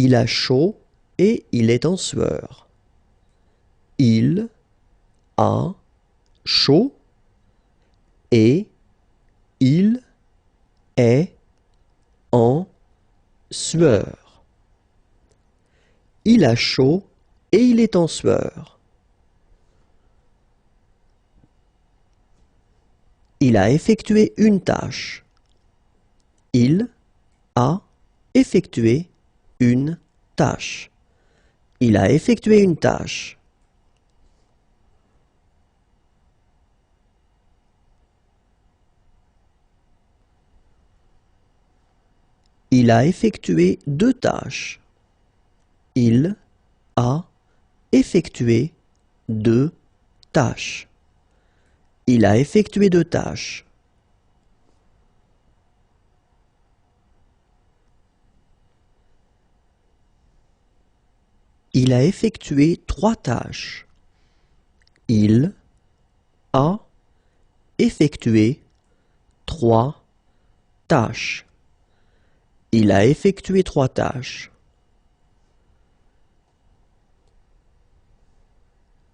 Il a chaud et il est en sueur. Il a chaud et il est en sueur. Il a chaud et il est en sueur. Il a effectué une tâche. Il a effectué une tâche. Il a effectué une tâche. Il a effectué deux tâches. Il a effectué deux tâches. Il a effectué deux tâches. Il a effectué trois tâches. Il a effectué trois tâches. Il a effectué trois tâches.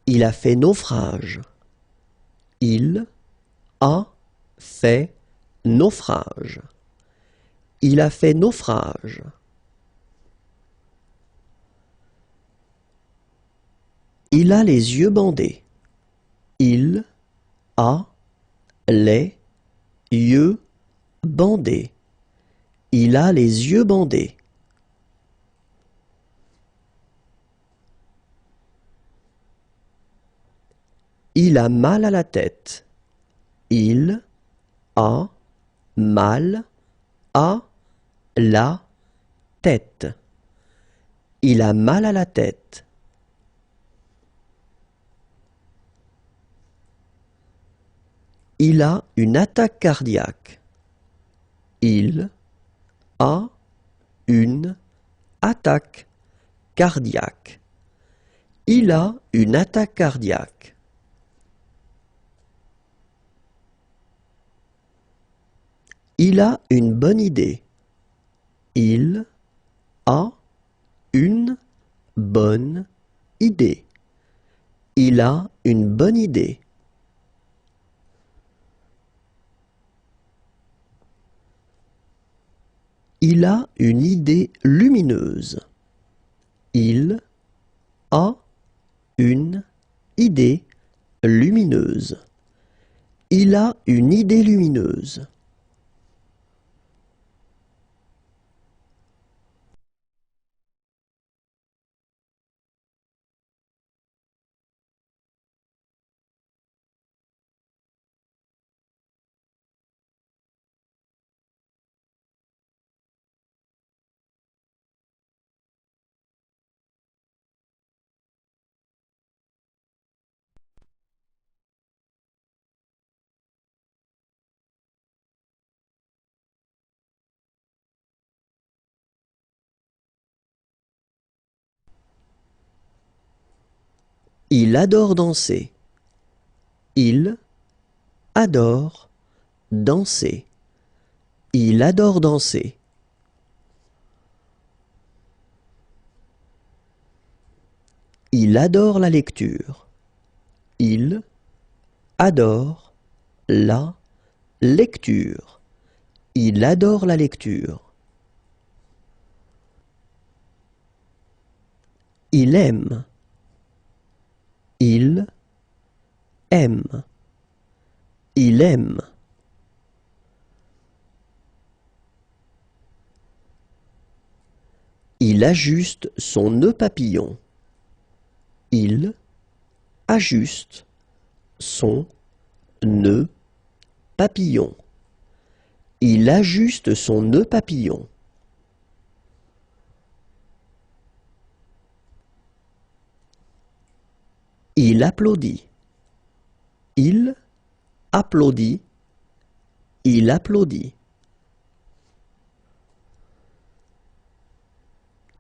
Il a fait naufrage. Il a fait naufrage. Il a fait naufrage. Il a les yeux bandés. Il a les yeux bandés. Il a les yeux bandés. Il a mal à la tête. Il a mal à la tête. Il a mal à la tête. Il a une attaque cardiaque. Il a une attaque cardiaque. Il a une attaque cardiaque. Il a une bonne idée. Il a une bonne idée. Il a une bonne idée. Il a une idée lumineuse. Il a une idée lumineuse. Il a une idée lumineuse. Il adore danser. Il adore danser. Il adore danser. Il adore la lecture. Il adore la lecture. Il adore la lecture. Il aime. Il aime. Il aime. Il ajuste son nœud papillon. Il ajuste son nœud papillon. Il ajuste son nœud papillon. Il applaudit. Il applaudit. Il applaudit.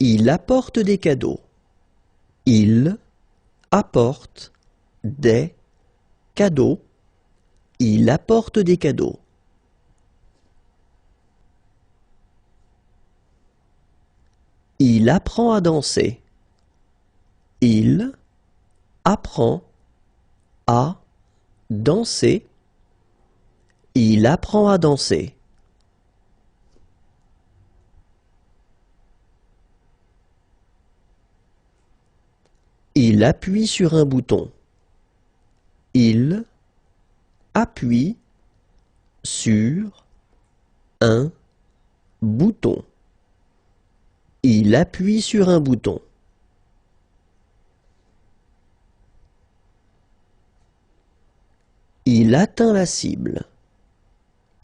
Il apporte des cadeaux. Il apporte des cadeaux. Il apporte des cadeaux. Il apprend à danser. Il apprend à danser. Il apprend à danser. Il appuie sur un bouton. Il appuie sur un bouton. Il appuie sur un bouton. Il atteint la cible.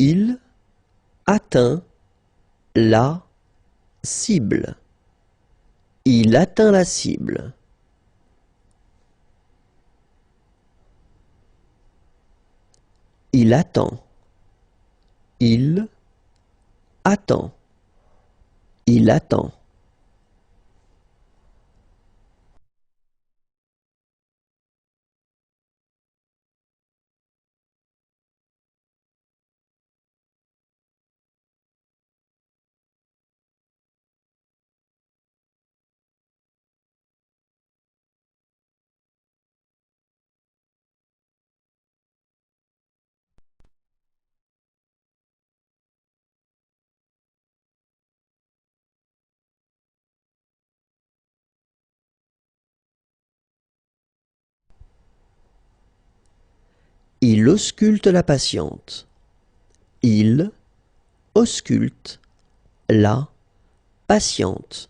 Il atteint la cible. Il atteint la cible. Il attend. Il attend. Il attend. Il ausculte la patiente. Il ausculte la patiente.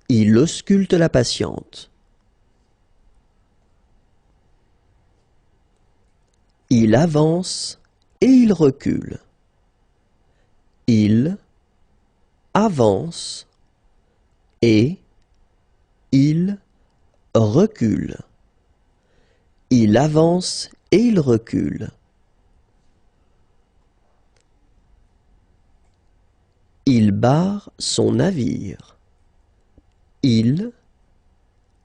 Il ausculte la patiente. Il avance et il recule. Il avance et il recule. Il avance et il recule. Il barre son navire. Il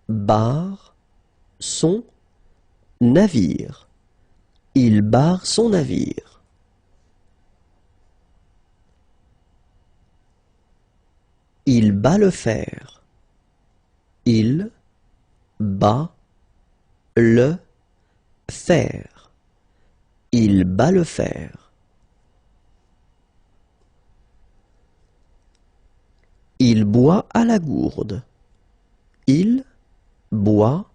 barre son navire. Il barre son navire. Il bat le fer. Il bat le fer. Il bat le fer. Il boit à la gourde. Il boit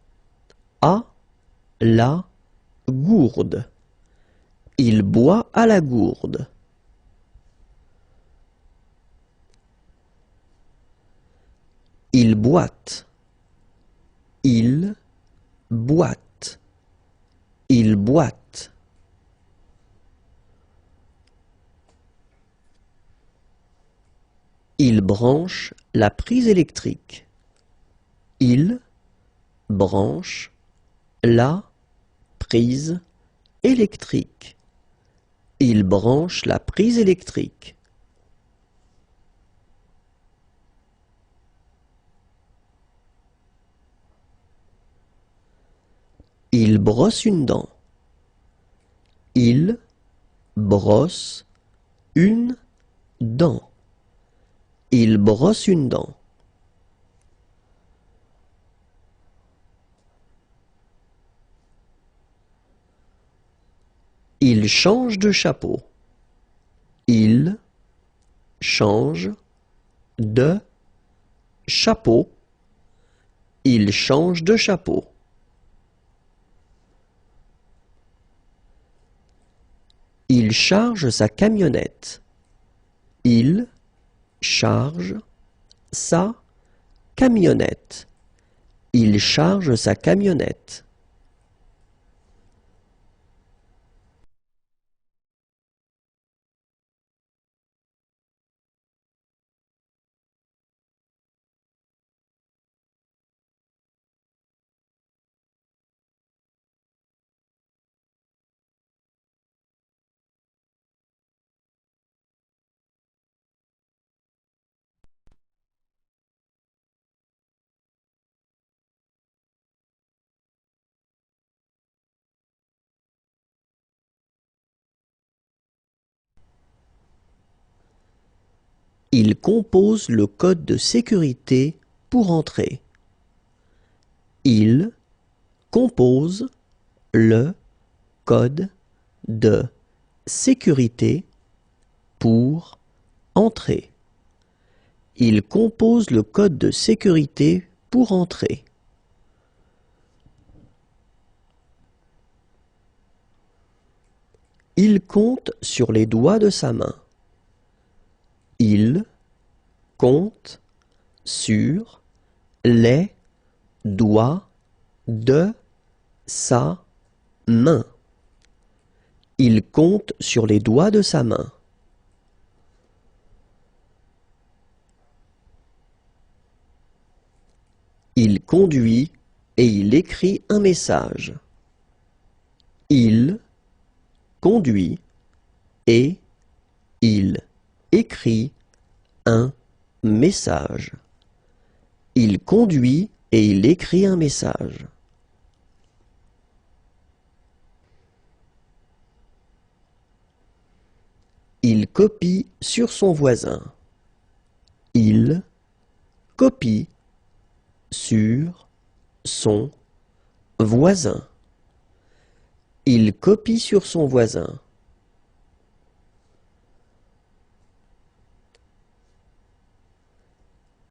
à la gourde. Il boit à la gourde. Il boite. Il boite. Il boite. Il branche la prise électrique. Il branche la prise électrique. Il branche la prise électrique. Il brosse une dent. Il brosse une dent. Il brosse une dent. Il change de chapeau. Il change de chapeau. Il change de chapeau. Il charge sa camionnette. Il charge sa camionnette. Il charge sa camionnette. Il compose le code de sécurité pour entrer. Il compose le code de sécurité pour entrer. Il compose le code de sécurité pour entrer. Il compte sur les doigts de sa main. Il compte sur les doigts de sa main. Il compte sur les doigts de sa main. Il conduit et il écrit un message. Il conduit et il écrit un message. Il conduit et il écrit un message. Il copie sur son voisin. Il copie sur son voisin. Il copie sur son voisin.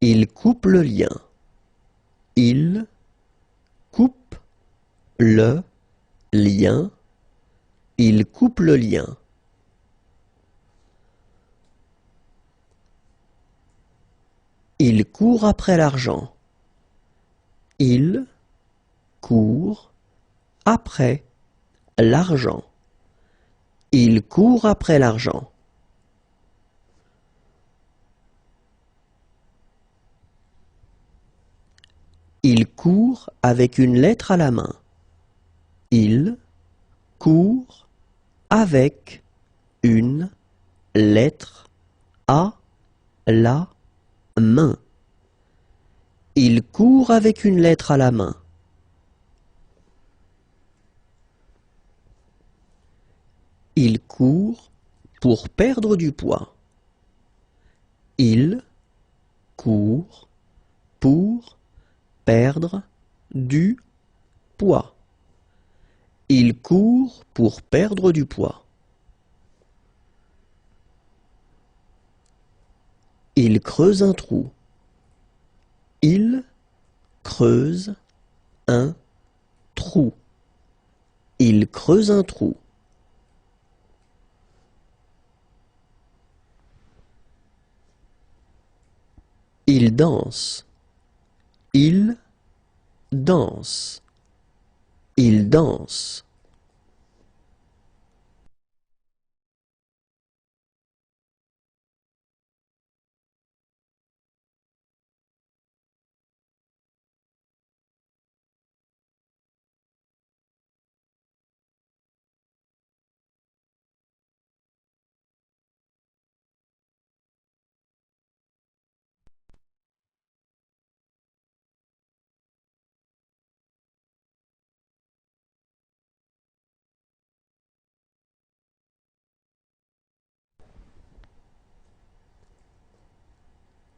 Il coupe le lien. Il coupe le lien. Il coupe le lien. Il court après l'argent. Il court après l'argent. Il court après l'argent. Il court avec une lettre à la main. Il court avec une lettre à la main. Il court avec une lettre à la main. Il court pour perdre du poids. Il court pour perdre du poids. Il court pour perdre du poids. Il creuse un trou. Il creuse un trou. Il creuse un trou. Il danse. Il danse. Il danse.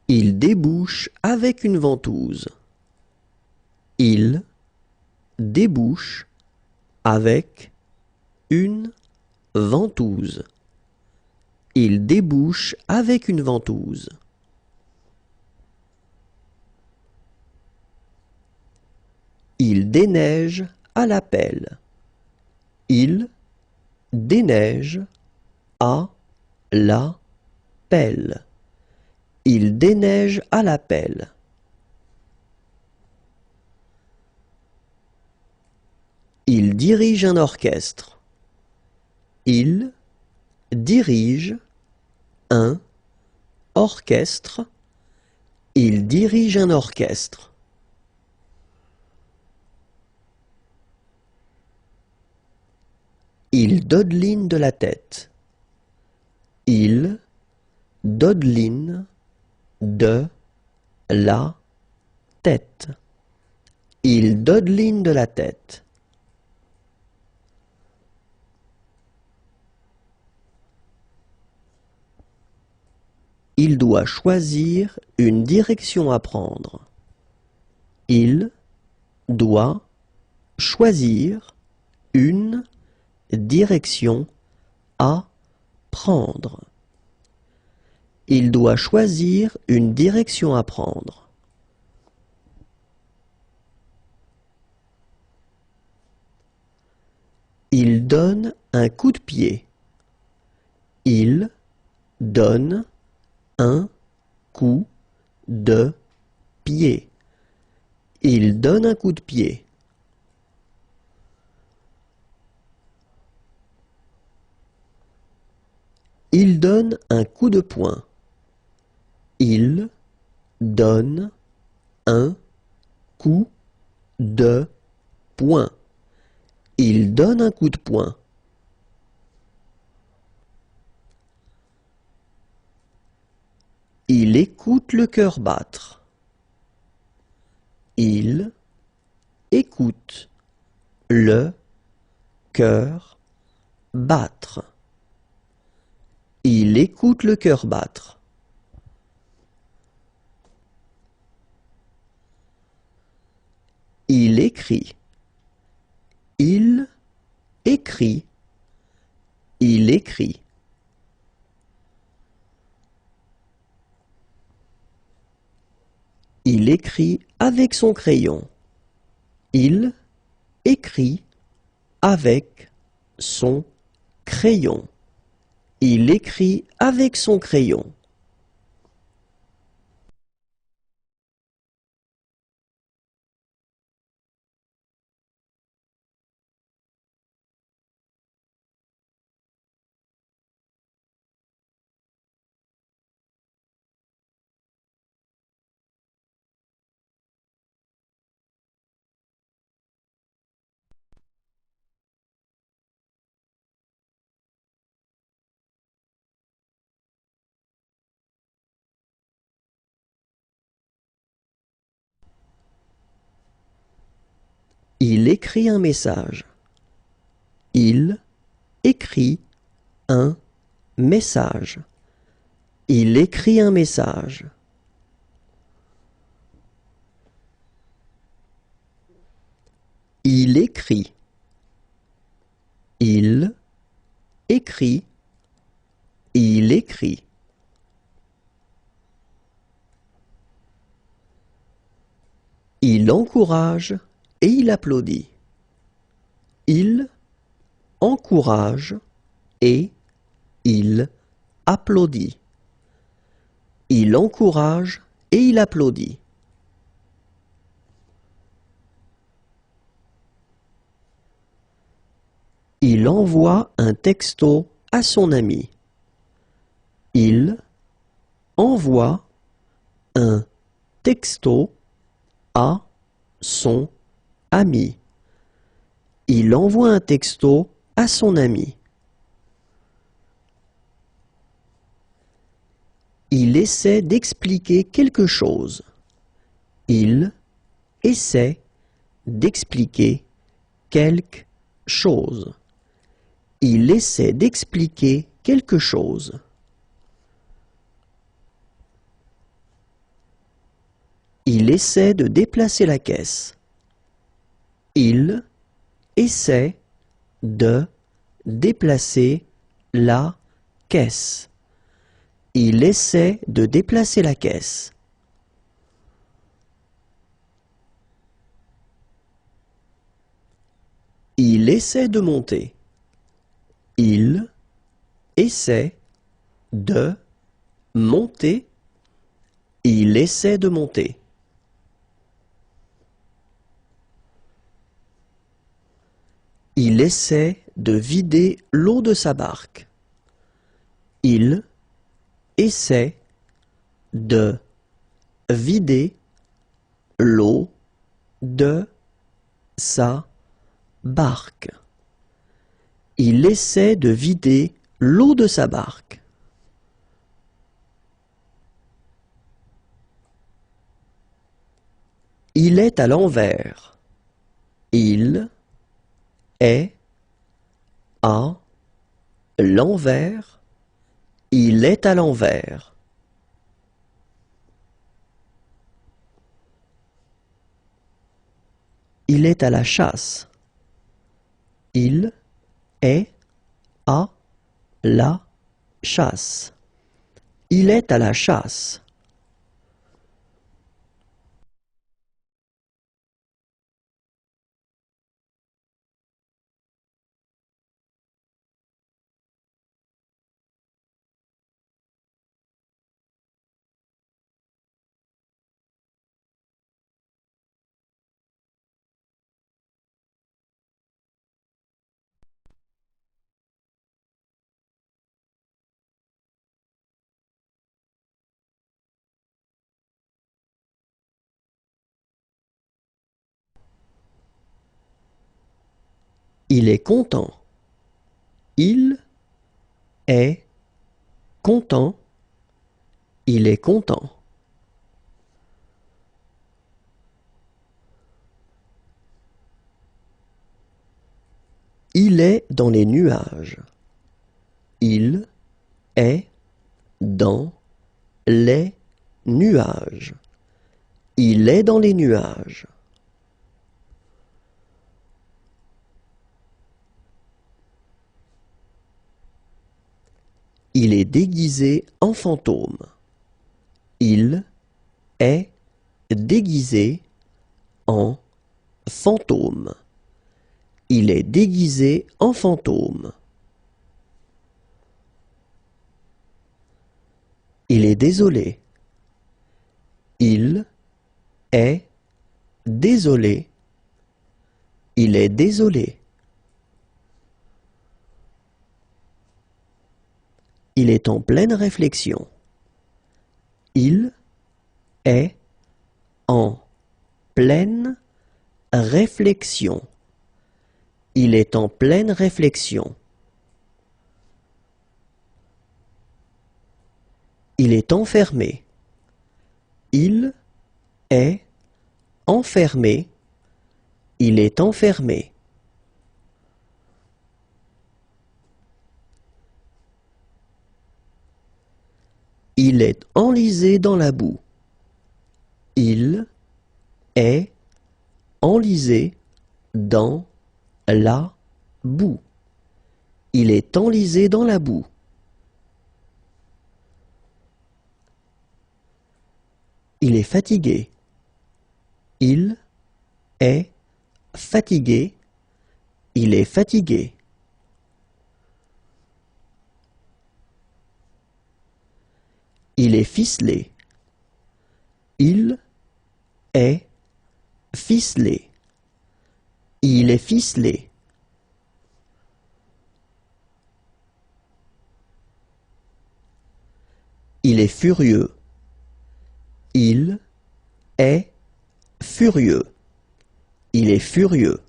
Il débouche avec une ventouse. Il débouche avec une ventouse. Il débouche avec une ventouse. Il déneige à la pelle. Il déneige à la pelle. Il déneige à la pelle. Il dirige un orchestre. Il dirige un orchestre. Il dirige un orchestre. Il dodeline de la tête. Il dodeline de la tête. Il dodeline de la tête. Il doit choisir une direction à prendre. Il doit choisir une direction à prendre. Il doit choisir une direction à prendre. Il donne un coup de pied. Il donne un coup de pied. Il donne un coup de pied. Il donne un coup de poing. Il donne un coup de poing. Il donne un coup de poing. Il écoute le cœur battre. Il écoute le cœur battre. Il écoute le cœur battre. Il écrit. Il écrit. Il écrit. Il écrit avec son crayon. Il écrit avec son crayon. Il écrit avec son crayon. Il écrit un message. Il écrit un message. Il écrit un message. Il écrit. Il écrit. Il écrit. Il encourage et il applaudit. Il encourage et il applaudit. Il encourage et il applaudit. Il envoie un texto à son ami. Il envoie un texto à son ami. Il envoie un texto à son ami. Il essaie d'expliquer quelque chose. Il essaie d'expliquer quelque chose. Il essaie d'expliquer quelque chose. Il essaie de déplacer la caisse. Il essaie de déplacer la caisse. Il essaie de déplacer la caisse. Il essaie de monter. Il essaie de monter. Il essaie de monter. Il essaie de vider l'eau de sa barque. Il essaie de vider l'eau de sa barque. Il essaie de vider l'eau de sa barque. Il est à l'envers. Il est à l'envers. Il est à l'envers. Il est à la chasse. Il est à la chasse. Il est à la chasse. Il est content. Il est content. Il est content. Il est dans les nuages. Il est dans les nuages. Il est dans les nuages. Il est déguisé en fantôme. Il est déguisé en fantôme. Il est déguisé en fantôme. Il est désolé. Il est désolé. Il est désolé. Il est en pleine réflexion. Il est en pleine réflexion. Il est en pleine réflexion. Il est enfermé. Il est enfermé. Il est enfermé. Il est enlisé dans la boue. Il est enlisé dans la boue. Il est enlisé dans la boue. Il est fatigué. Il est fatigué. Il est fatigué. Il est ficelé. Il est ficelé. Il est ficelé. Il est furieux. Il est furieux. Il est furieux.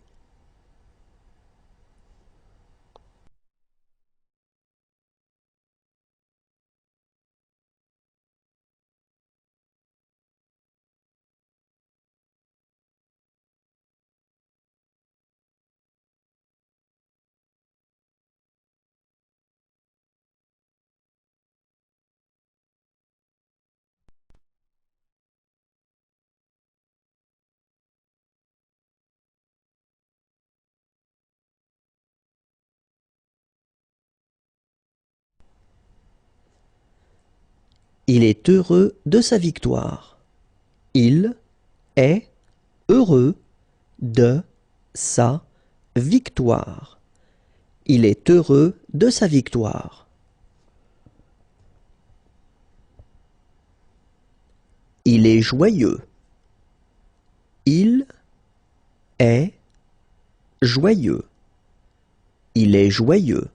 Il est heureux de sa victoire. Il est heureux de sa victoire. Il est heureux de sa victoire. Il est joyeux. Il est joyeux. Il est joyeux.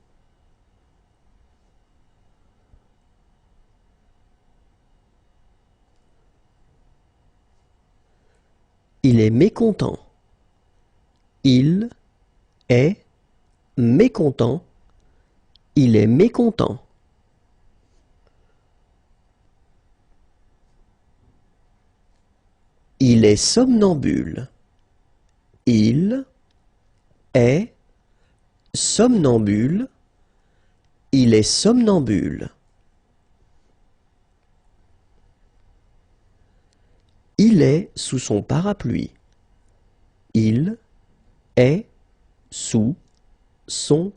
Il est mécontent. Il est mécontent. Il est mécontent. Il est somnambule. Il est somnambule. Il est somnambule. Il est sous son parapluie. Il est sous son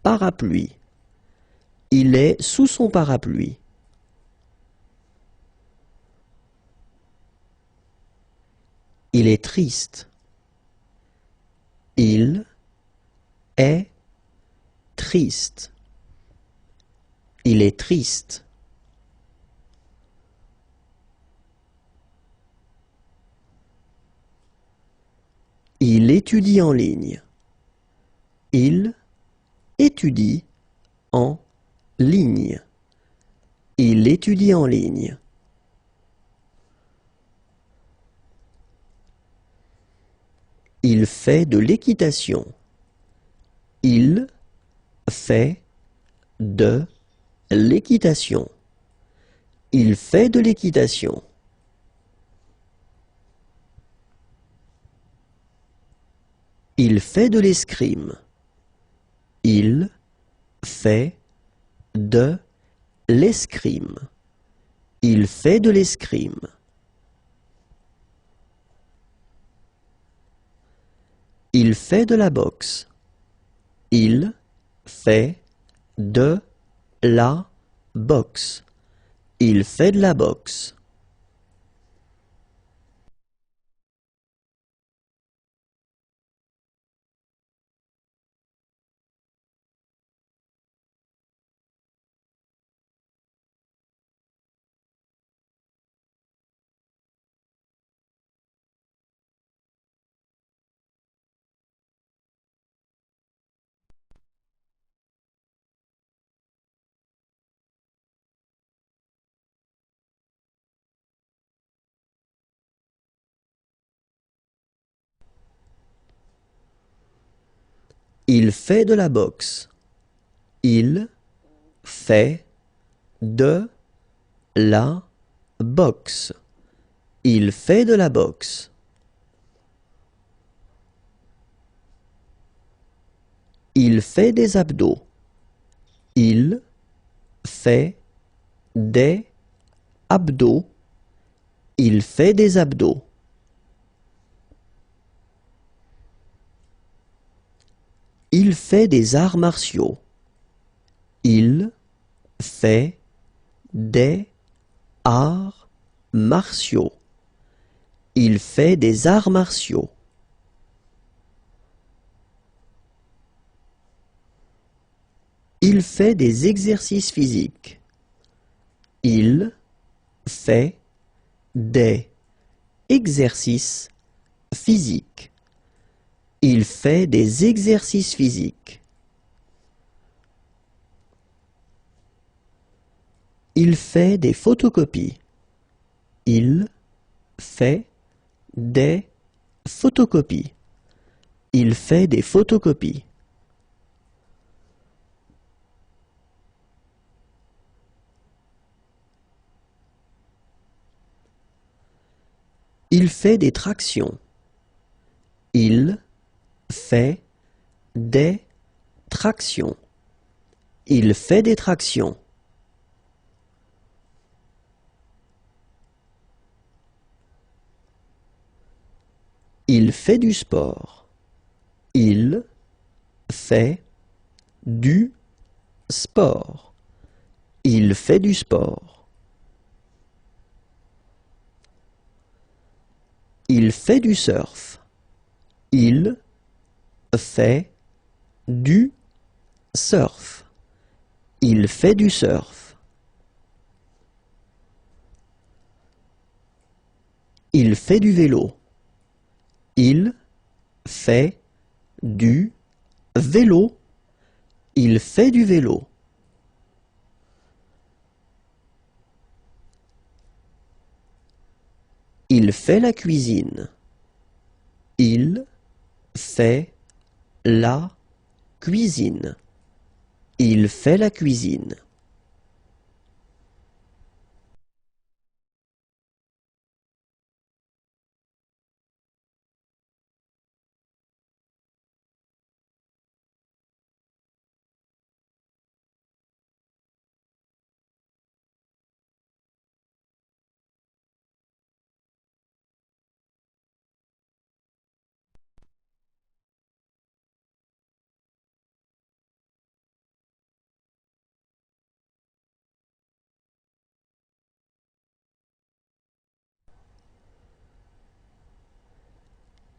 parapluie. Il est sous son parapluie. Il est triste. Il est triste. Il est triste. Il étudie en ligne. Il étudie en ligne. Il étudie en ligne. Il fait de l'équitation. Il fait de l'équitation. Il fait de l'équitation. Il fait de l'escrime. Il fait de l'escrime. Il fait de l'escrime. Il fait de la boxe. Il fait de la boxe. Il fait de la boxe. Il fait de la boxe. Il fait de la boxe. Il fait de la boxe. Il fait des abdos. Il fait des abdos. Il fait des abdos. Il fait des arts martiaux. Il fait des arts martiaux. Il fait des arts martiaux. Il fait des exercices physiques. Il fait des exercices physiques. Il fait des exercices physiques. Il fait des photocopies. Il fait des photocopies. Il fait des photocopies. Il fait des tractions. Il fait des tractions. Il fait des tractions. Il fait du sport. Il fait du sport. Il fait du sport. Il fait du surf. Il fait du surf. Il fait du surf. Il fait du vélo. Il fait du vélo. Il fait du vélo. Il fait la cuisine. Il fait la cuisine. Il fait la cuisine.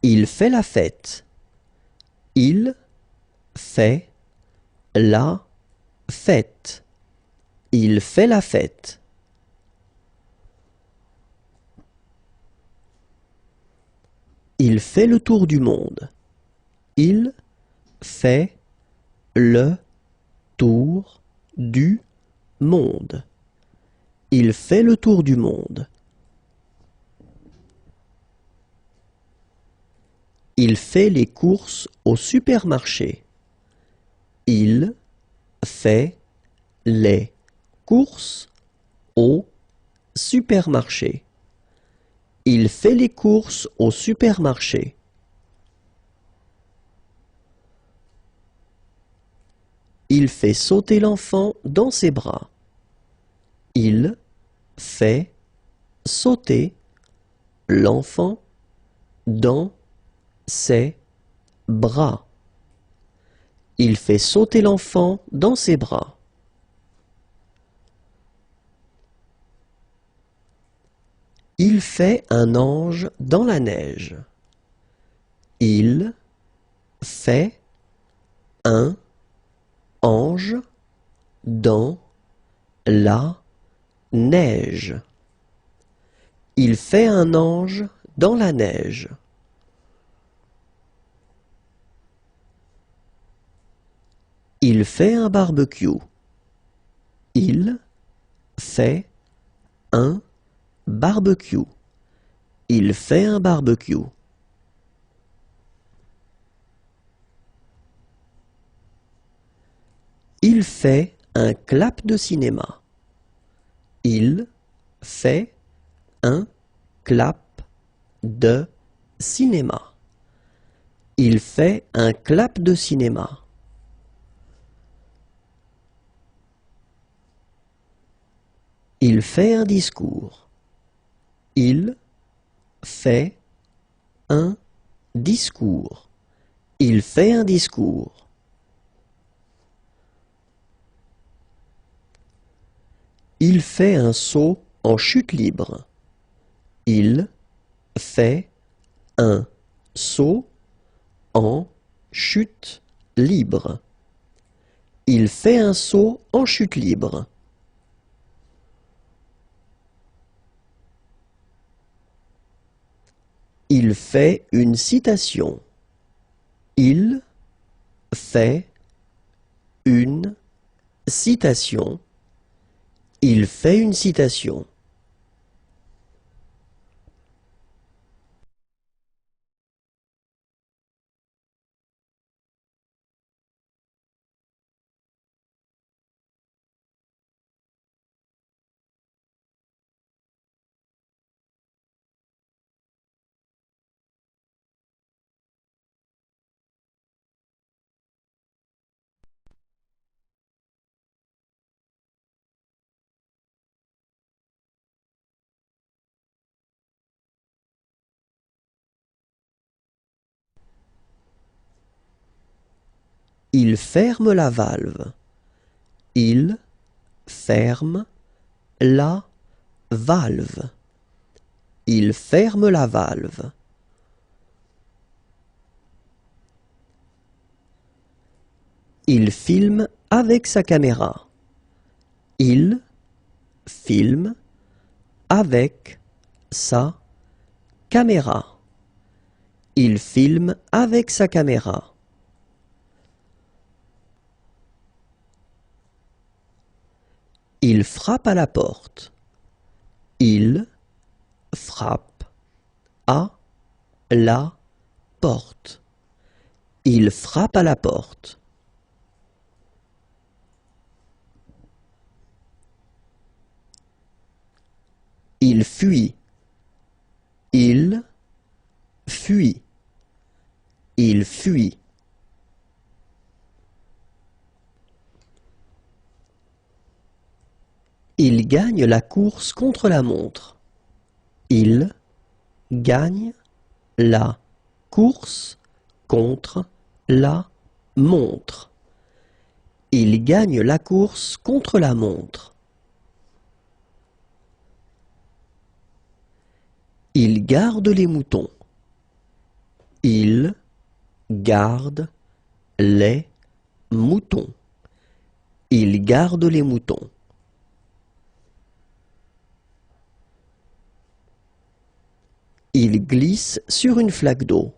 Il fait la fête. Il fait la fête. Il fait la fête. Il fait le tour du monde. Il fait le tour du monde. Il fait le tour du monde. Il fait les courses au supermarché. Il fait les courses au supermarché. Il fait les courses au supermarché. Il fait sauter l'enfant dans ses bras. Il fait sauter l'enfant dans ses bras. Il fait sauter l'enfant dans ses bras. Il fait un ange dans la neige. Il fait un ange dans la neige. Il fait un ange dans la neige. Il fait un barbecue. Il fait un barbecue. Il fait un barbecue. Il fait un clap de cinéma. Il fait un clap de cinéma. Il fait un clap de cinéma. Il fait un discours. Il fait un discours. Il fait un discours. Il fait un saut en chute libre. Il fait un saut en chute libre. Il fait un saut en chute libre. Il fait une citation. Il fait une citation. Il fait une citation. Il ferme la valve. Il ferme la valve. Il ferme la valve. Il filme avec sa caméra. Il filme avec sa caméra. Il filme avec sa caméra. Il frappe à la porte. Il frappe à la porte. Il frappe à la porte. Il fuit. Il fuit. Il fuit. Il gagne la course contre la montre. Il gagne la course contre la montre. Il gagne la course contre la montre. Il garde les moutons. Il garde les moutons. Il garde les moutons. Il glisse sur une flaque d'eau.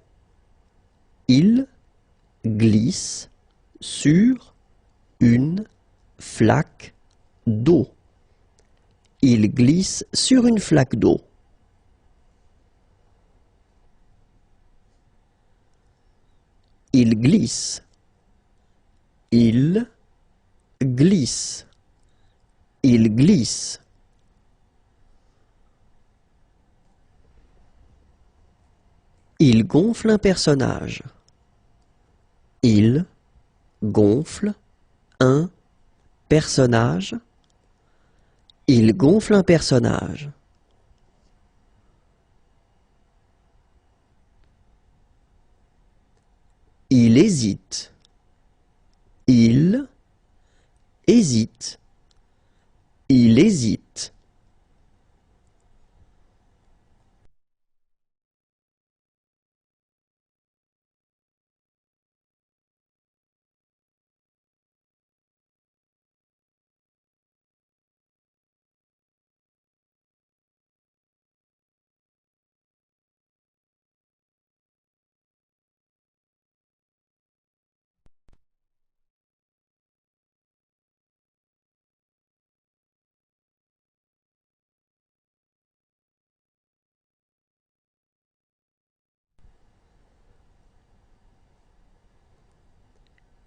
Il glisse sur une flaque d'eau. Il glisse sur une flaque d'eau. Il glisse. Il glisse. Il glisse. Il gonfle un personnage. Il gonfle un personnage. Il gonfle un personnage. Il hésite. Il hésite. Il hésite.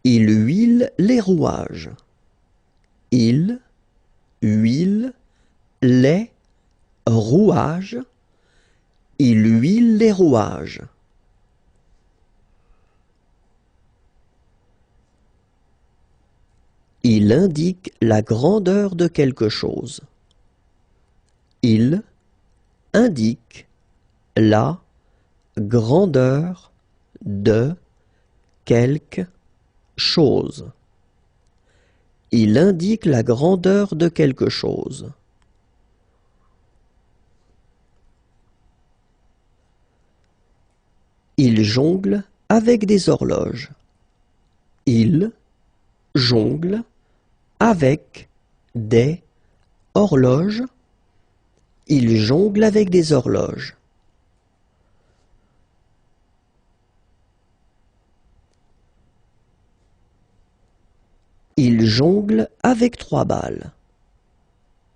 Il huile les rouages. Il huile les rouages. Il huile les rouages. Il indique la grandeur de quelque chose. Il indique la grandeur de quelque chose. Il indique la grandeur de quelque chose. Il jongle avec des horloges. Il jongle avec des horloges. Il jongle avec des horloges. Il jongle avec 3 balles.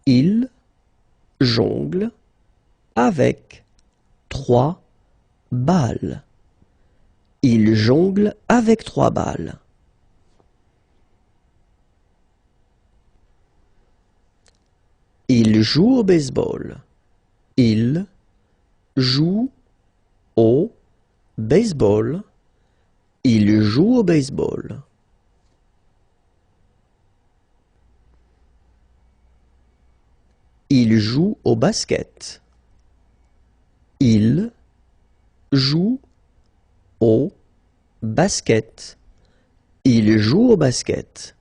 Il jongle avec 3 balles. Il jongle avec 3 balles. Il joue au baseball. Il joue au baseball. Il joue au baseball. Il joue au basket. Il joue au basket. Il joue au basket.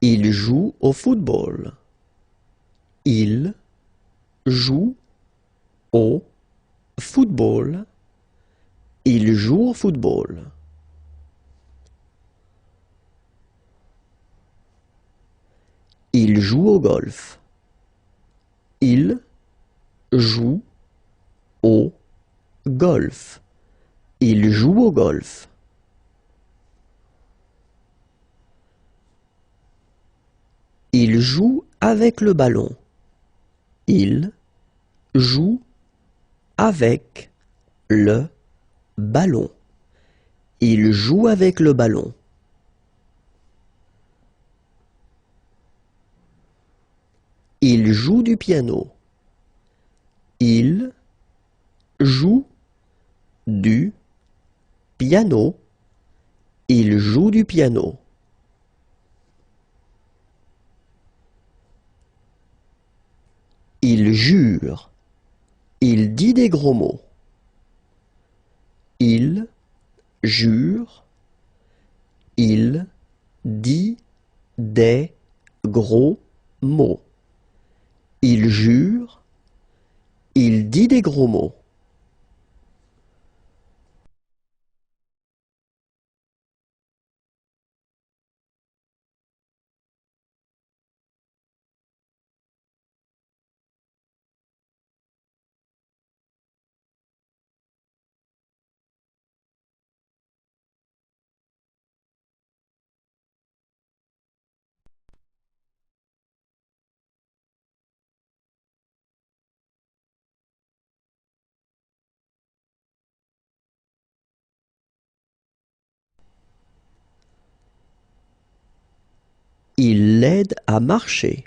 Il joue au football. Il joue au football. Il joue au football. Il joue au golf. Il joue au golf. Il joue au golf. Il joue avec le ballon. Il joue avec le ballon. Il joue avec le ballon. Il joue du piano. Il joue du piano. Il joue du piano. Il jure. Il dit des gros mots. Il jure. Il dit des gros mots. Il jure. des gros mots. Il l'aide à marcher.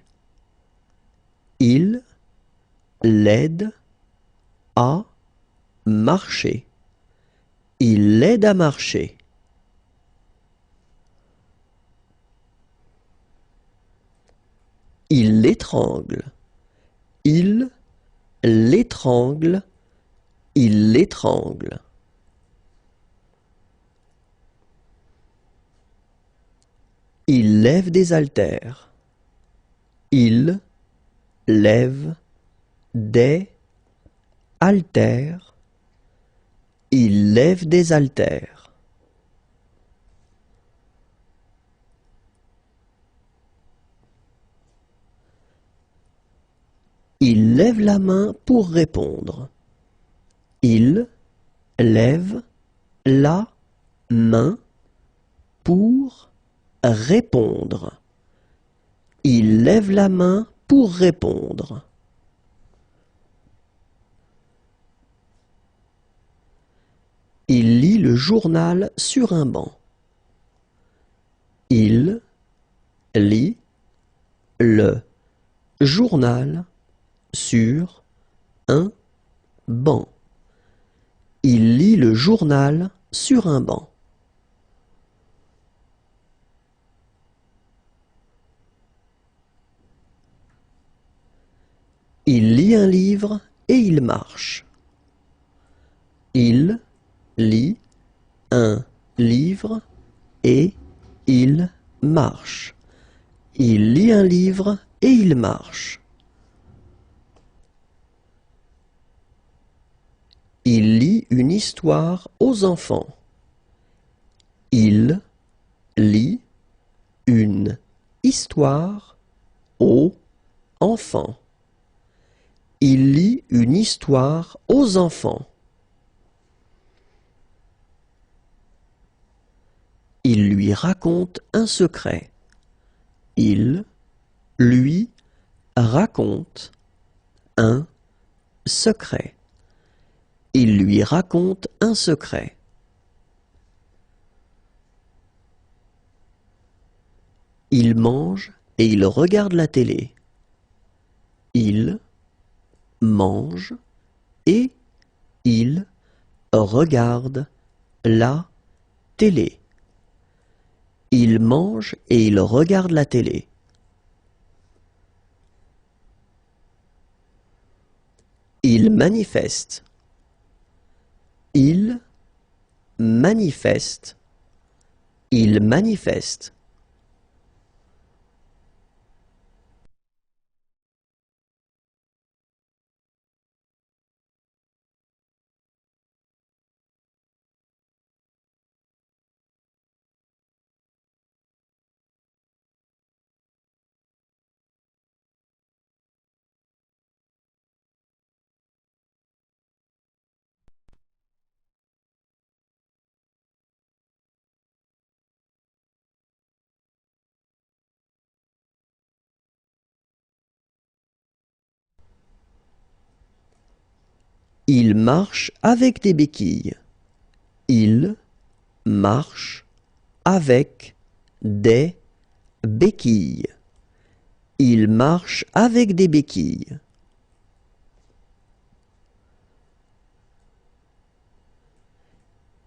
Il l'aide à marcher. Il l'aide à marcher. Il l'étrangle. Il l'étrangle. Il l'étrangle. Il lève des haltères. Il lève des haltères. Il lève des haltères. Il lève la main pour répondre. Il lève la main pour répondre. Il lève la main pour répondre. Il lit le journal sur un banc. Il lit le journal sur un banc. Il lit le journal sur un banc. Il lit un livre et il marche. Il lit un livre et il marche. Il lit un livre et il marche. Il lit une histoire aux enfants. Il lit une histoire aux enfants. Il lit une histoire aux enfants. Il lui raconte un secret. Il lui raconte un secret. Il lui raconte un secret. Il mange et il regarde la télé. Il mange et il regarde la télé. Il mange et il regarde la télé. Il manifeste. Il manifeste. Il manifeste. Il marche avec des béquilles. Il marche avec des béquilles. Il marche avec des béquilles.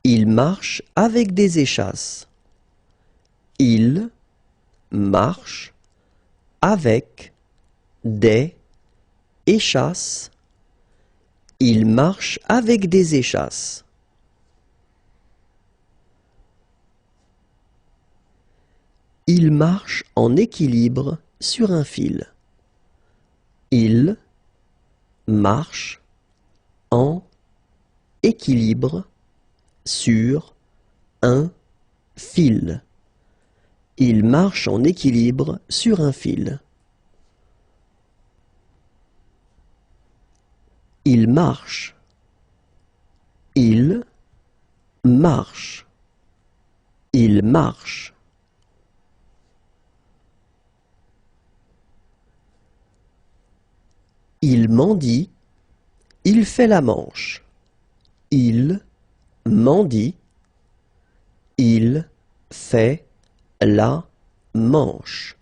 Il marche avec des échasses. Il marche avec des échasses. Il marche avec des échasses. Il marche en équilibre sur un fil. Il marche équilibre sur un fil. Il marche en équilibre sur un fil. Il marche. Il marche. Il marche. Il mendie. Il fait la manche. Il mendie. Il fait la manche.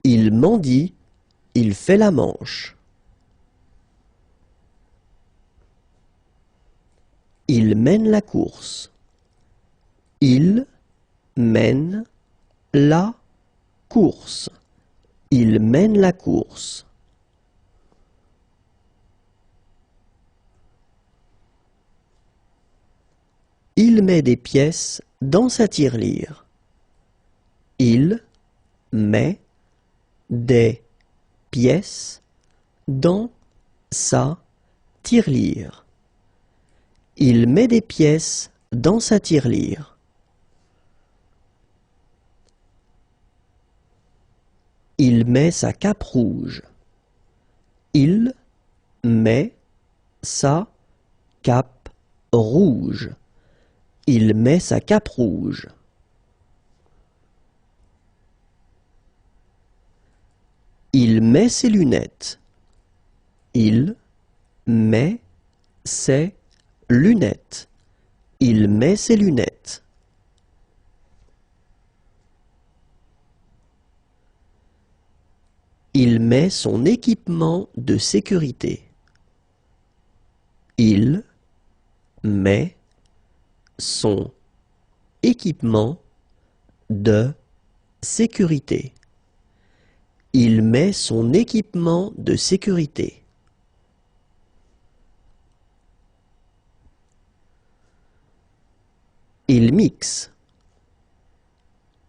Il mendie. Il fait la manche. Il mène la course. Il mène la course. Il mène la course. Il met des pièces dans sa tirelire. Il met des pièces dans sa tirelire. Il met des pièces dans sa tirelire. Il met sa cape rouge. Il met sa cape rouge. Il met sa cape rouge. Il met ses lunettes. Il met ses lunettes. Il met ses lunettes. Il met son équipement de sécurité. Il met son équipement de sécurité. Il met son équipement de sécurité. Il mixe.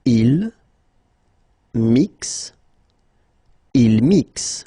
Il mixe. Il mixe.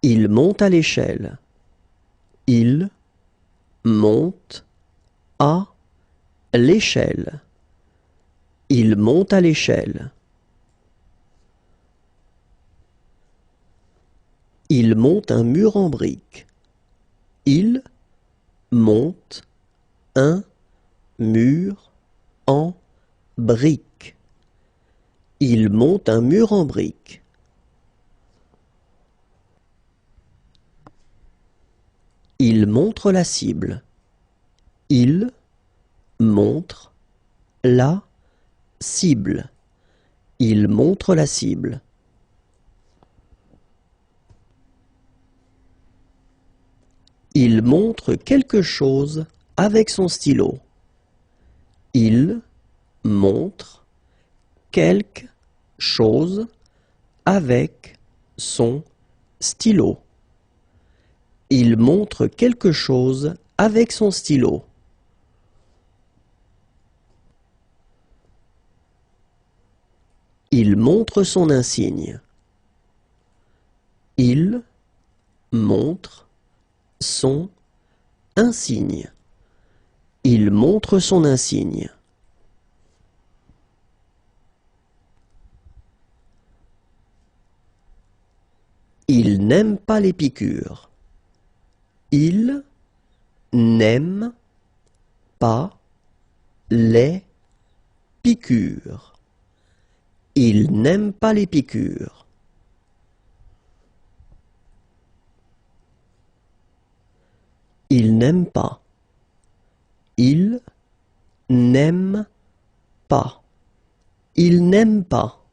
Il monte à l'échelle. Il monte à l'échelle. Il monte à l'échelle. Il monte un mur en briques. Il monte un mur en briques. Il monte un mur en briques. Il montre la cible. Il montre la cible. Il montre la cible. Il montre quelque chose avec son stylo. Il montre quelque chose avec son stylo. Il montre quelque chose avec son stylo. Il montre son insigne. Il montre son insigne. Il montre son insigne. Il n'aime pas les piqûres. Il n'aime pas les piqûres. Il n'aime pas les piqûres. Il n'aime pas. Il n'aime pas. Il n'aime pas.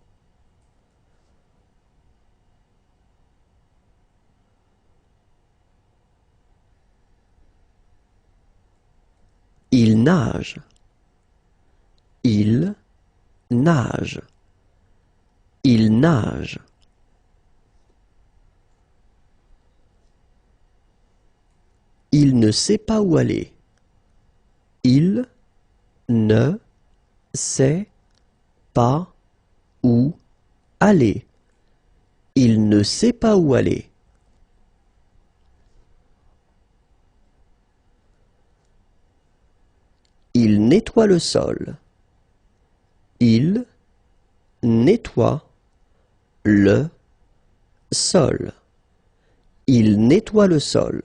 Il nage. Il nage. Il nage. Il ne sait pas où aller. Il ne sait pas où aller. Il ne sait pas où aller. Il nettoie le sol. Il nettoie le sol. Il nettoie le sol.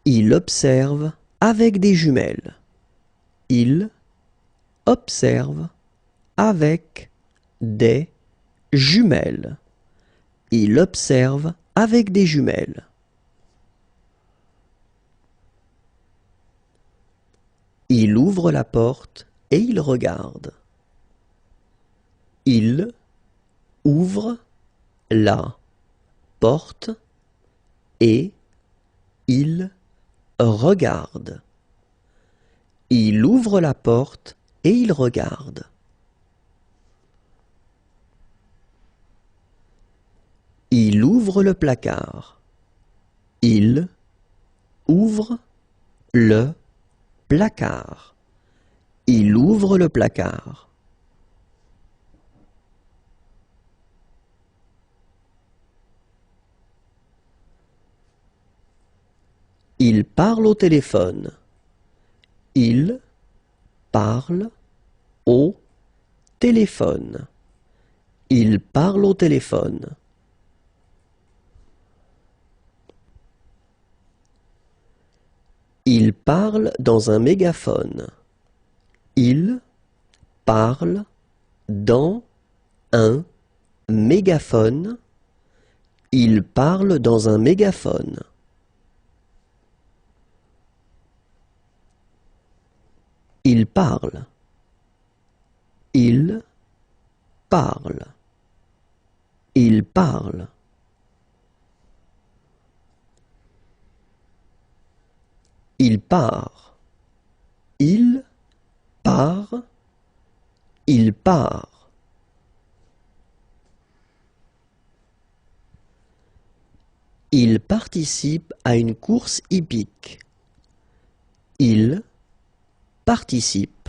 Il observe avec des jumelles. Il observe avec des jumelles. Il observe avec des jumelles. Il ouvre la porte et il regarde. Il ouvre la porte et il regarde. Il ouvre la porte et il regarde. Il ouvre le placard. Il ouvre le placard. Il ouvre le placard. Il parle au téléphone. Il parle au téléphone. Il parle au téléphone. Il parle dans un mégaphone. Il parle dans un mégaphone. Il parle dans un mégaphone. Il parle. Il parle. Il parle. Il part. Il part. Il part. Il participe à une course hippique. Il participe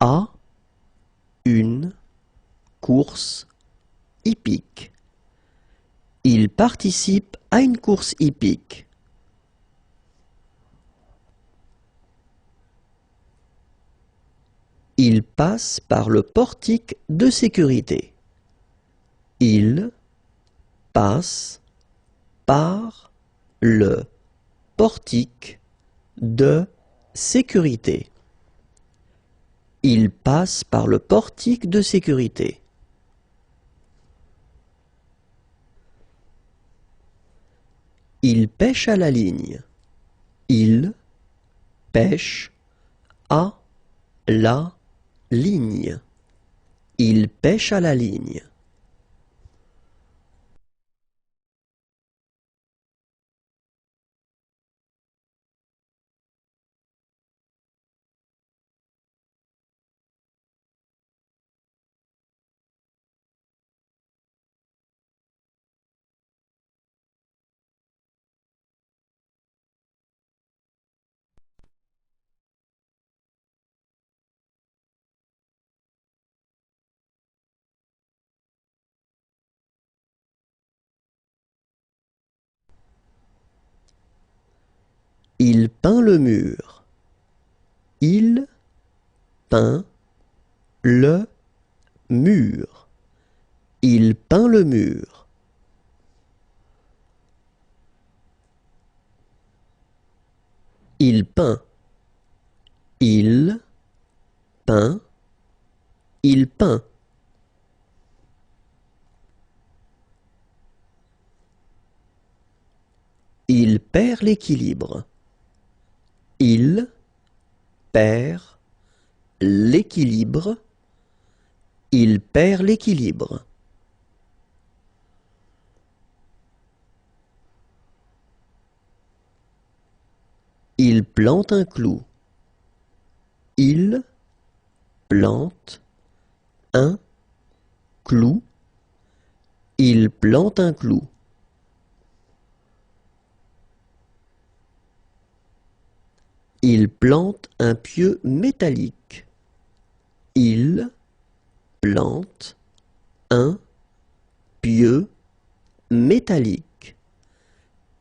à une course hippique. Il participe à une course hippique. Il passe par le portique de sécurité. Il passe par le portique de sécurité. Il passe par le portique de sécurité. Il pêche à la ligne. Il pêche à la ligne. Il pêche à la ligne. Il peint le mur. Il peint le mur. Il peint le mur. Il peint. Il peint. Il peint. Il perd l'équilibre. Il perd l'équilibre. Il perd l'équilibre. Il plante un clou. Il plante un clou. Il plante un clou. Il plante un pieu métallique. Il plante un pieu métallique.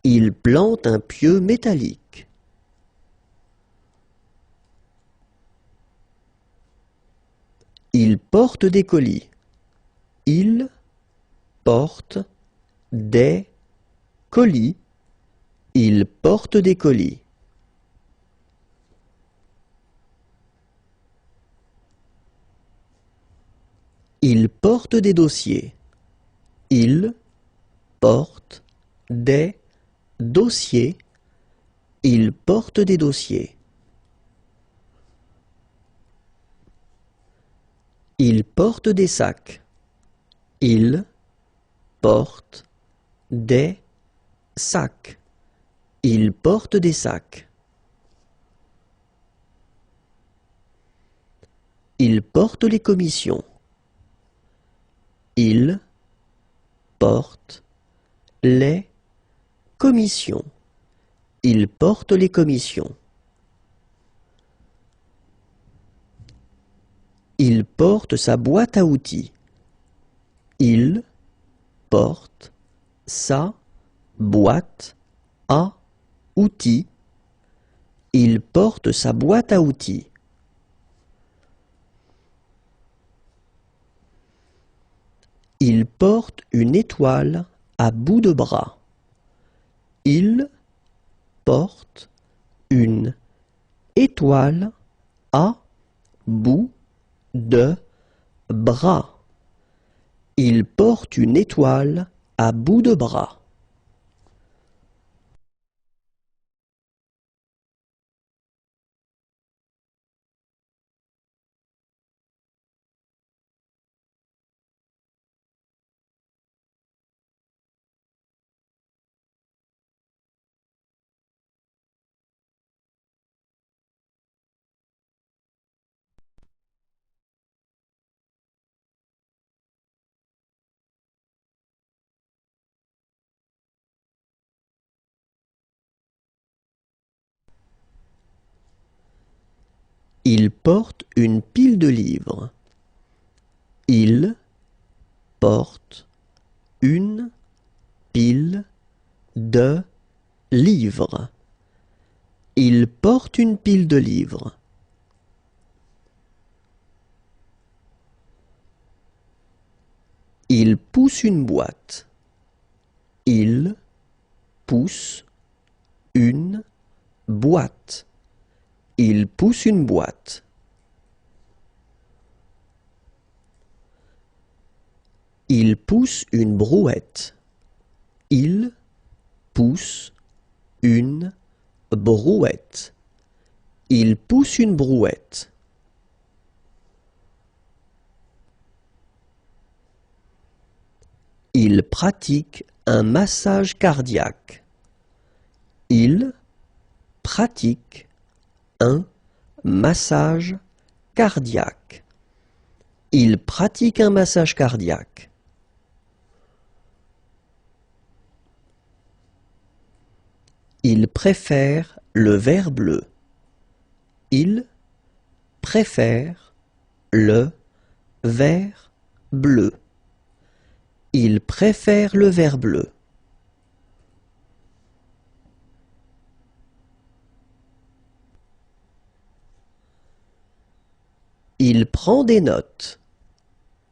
Il plante un pieu métallique. Il porte des colis. Il porte des colis. Il porte des colis. Il porte des dossiers. Il porte des dossiers. Il porte des dossiers. Il porte des sacs. Il porte des sacs. Il porte des sacs. Il porte les commissions. Il porte les commissions. Il porte les commissions. Il porte sa boîte à outils. Il porte sa boîte à outils. Il porte sa boîte à outils. Il porte une étoile à bout de bras. Il porte une étoile à bout de bras. Il porte une étoile à bout de bras. Il porte une pile de livres. Il porte une pile de livres. Il porte une pile de livres. Il pousse une boîte. Il pousse une boîte. Il pousse une boîte. Il pousse une brouette. Il pousse une brouette. Il pousse une brouette. Il pratique un massage cardiaque. Il pratique un massage cardiaque. Il pratique un massage cardiaque. Il préfère le vert bleu. Il préfère le vert bleu. Il préfère le vert bleu. Il prend des notes.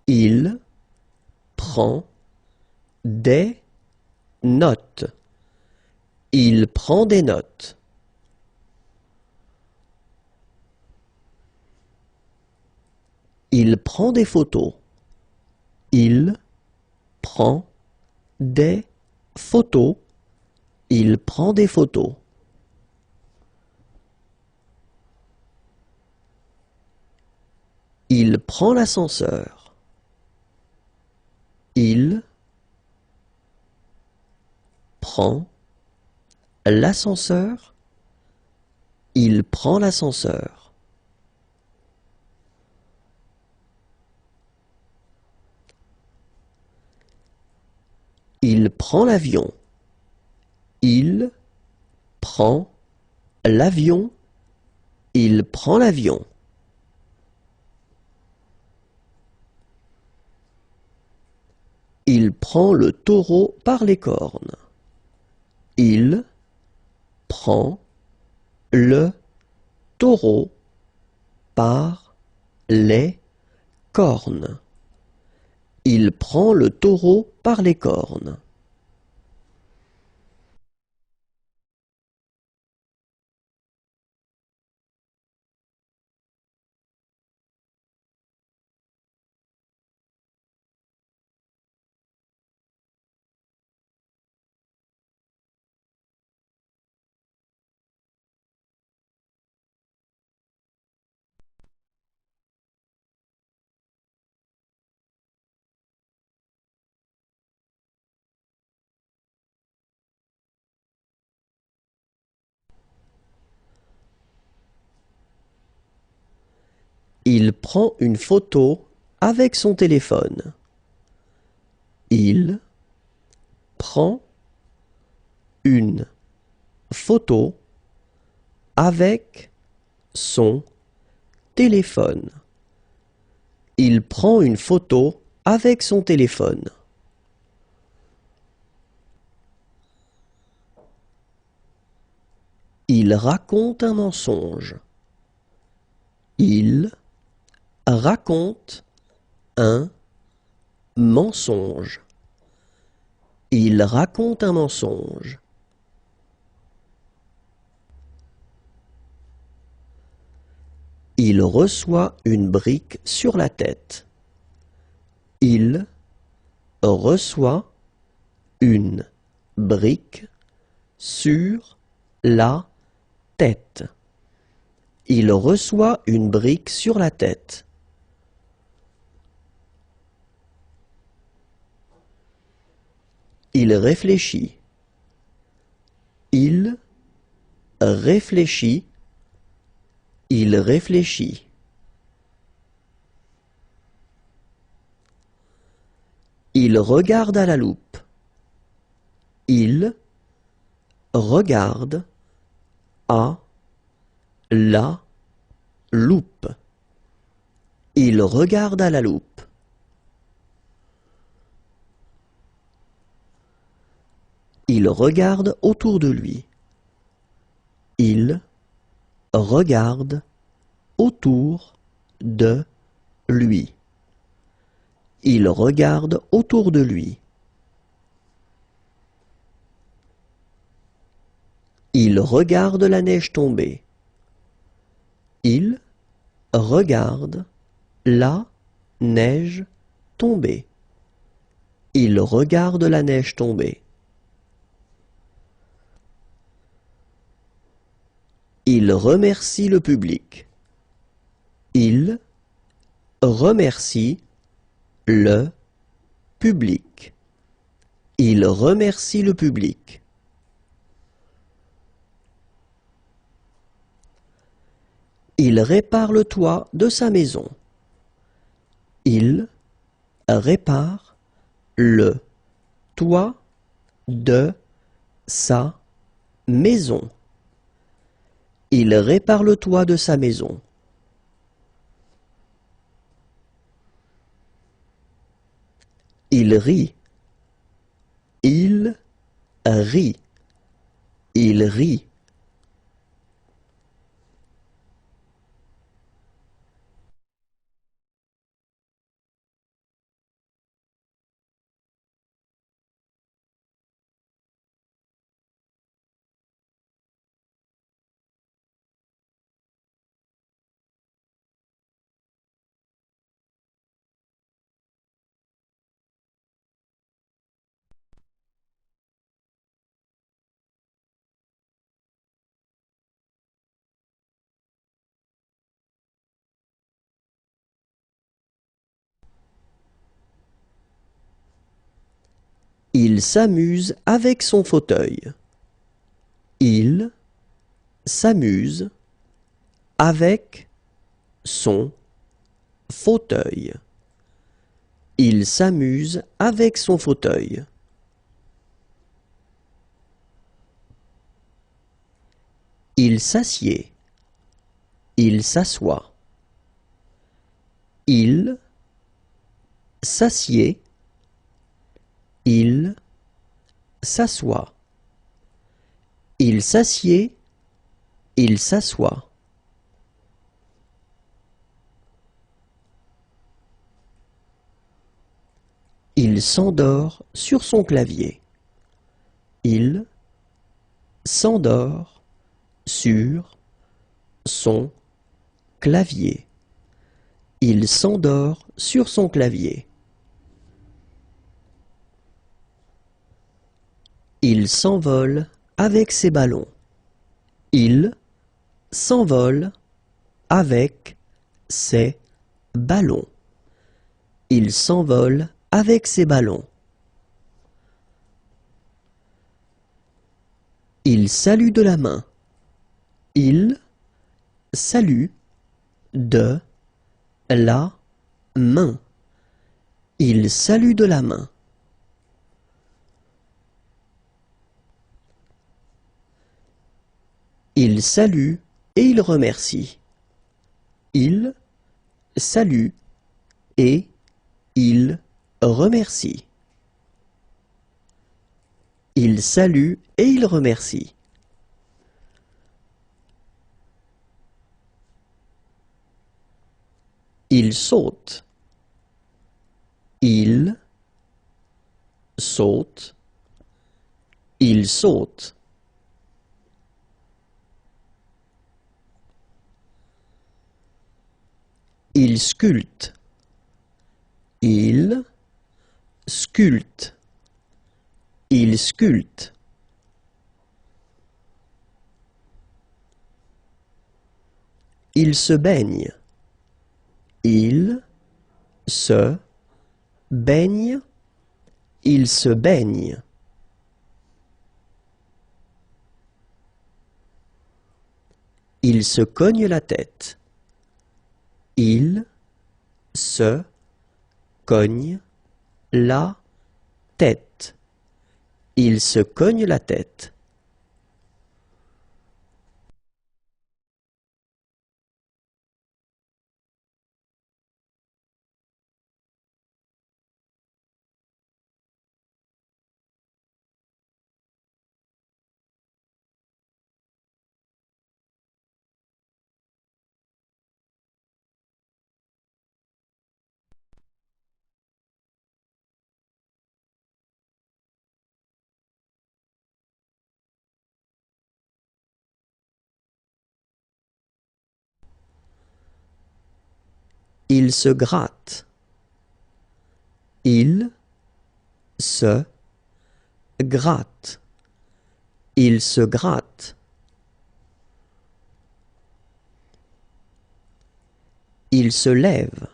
Il prend des notes. Il prend des notes. Il prend des photos. Il prend des photos. Il prend des photos. Il prend l'ascenseur. Il prend l'ascenseur. Il prend l'ascenseur. Il prend l'avion. Il prend l'avion. Il prend l'avion. Il prend le taureau par les cornes. Il prend le taureau par les cornes. Il prend le taureau par les cornes. Il prend une photo avec son téléphone. Il prend une photo avec son téléphone. Il prend une photo avec son téléphone. Il raconte un mensonge. Il raconte un mensonge. Il raconte un mensonge. Il reçoit une brique sur la tête. Il reçoit une brique sur la tête. Il reçoit une brique sur la tête. Il réfléchit. Il réfléchit. Il réfléchit. Il regarde à la loupe. Il regarde à la loupe. Il regarde à la loupe. Il regarde autour de lui. Il regarde autour de lui. Il regarde autour de lui. Il regarde la neige tomber. Il regarde la neige tomber. Il regarde la neige tomber. Il remercie le public. Il remercie le public. Il remercie le public. Il répare le toit de sa maison. Il répare le toit de sa maison. Il répare le toit de sa maison. Il rit. Il rit. Il rit. Il s'amuse avec son fauteuil. Il s'amuse avec son fauteuil. Il s'amuse avec son fauteuil. Il s'assied. Il s'assoit. Il s'assied. Il s'assoit. Il s'assied. Il s'assoit. Il s'endort sur son clavier. Il s'endort sur son clavier. Il s'endort sur son clavier. Il s'envole avec ses ballons. Il s'envole avec ses ballons. Il s'envole avec ses ballons. Il salue de la main. Il salue de la main. Il salue de la main. Il salue et il remercie. Il salue et il remercie. Il salue et il remercie. Il saute. Il saute. Il saute. Il sculpte. Il sculpte. Il sculpte. Il se baigne. Il se baigne. Il se baigne. Il se cogne la tête. Il se cogne la tête. Il se cogne la tête. Il se gratte. Il se gratte. Il se gratte. Il se lève.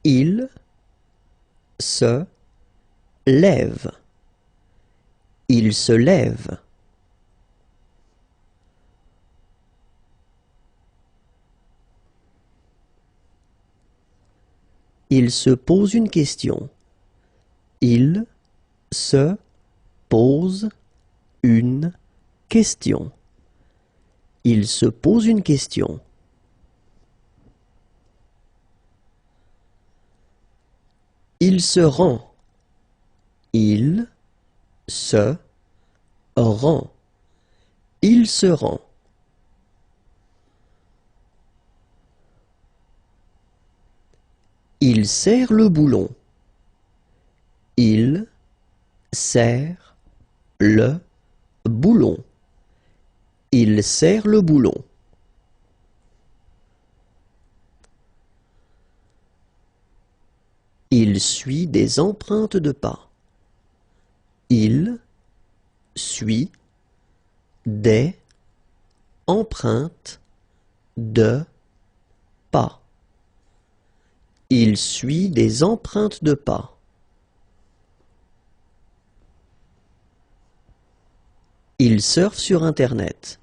Il se lève. Il se lève. Il se pose une question. Il se pose une question. Il se pose une question. Il se rend. Il se rend. Il se rend. Il serre le boulon. Il serre le boulon. Il serre le boulon. Il suit des empreintes de pas. Il suit des empreintes de pas. Il suit des empreintes de pas. Il surfe sur Internet.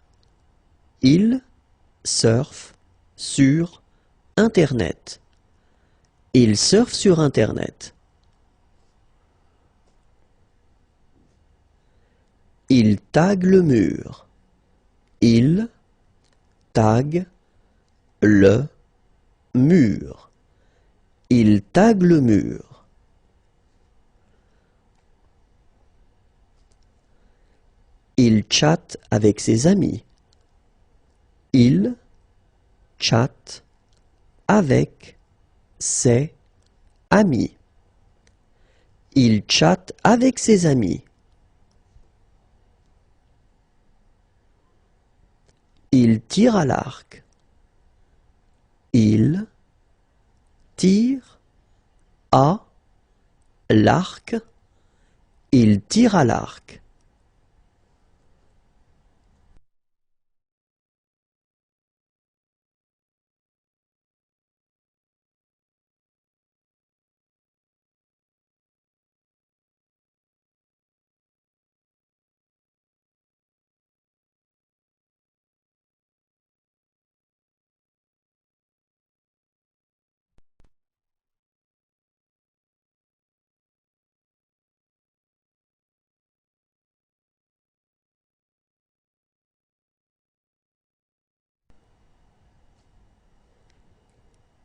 Il surfe sur Internet. Il surfe sur Internet. Il tague le mur. Il tague le mur. Il tague le mur. Il chatte avec ses amis. Il chatte avec ses amis. Il chatte avec ses amis. Il tire à l'arc. Il tire à l'arc. Il tire à l'arc.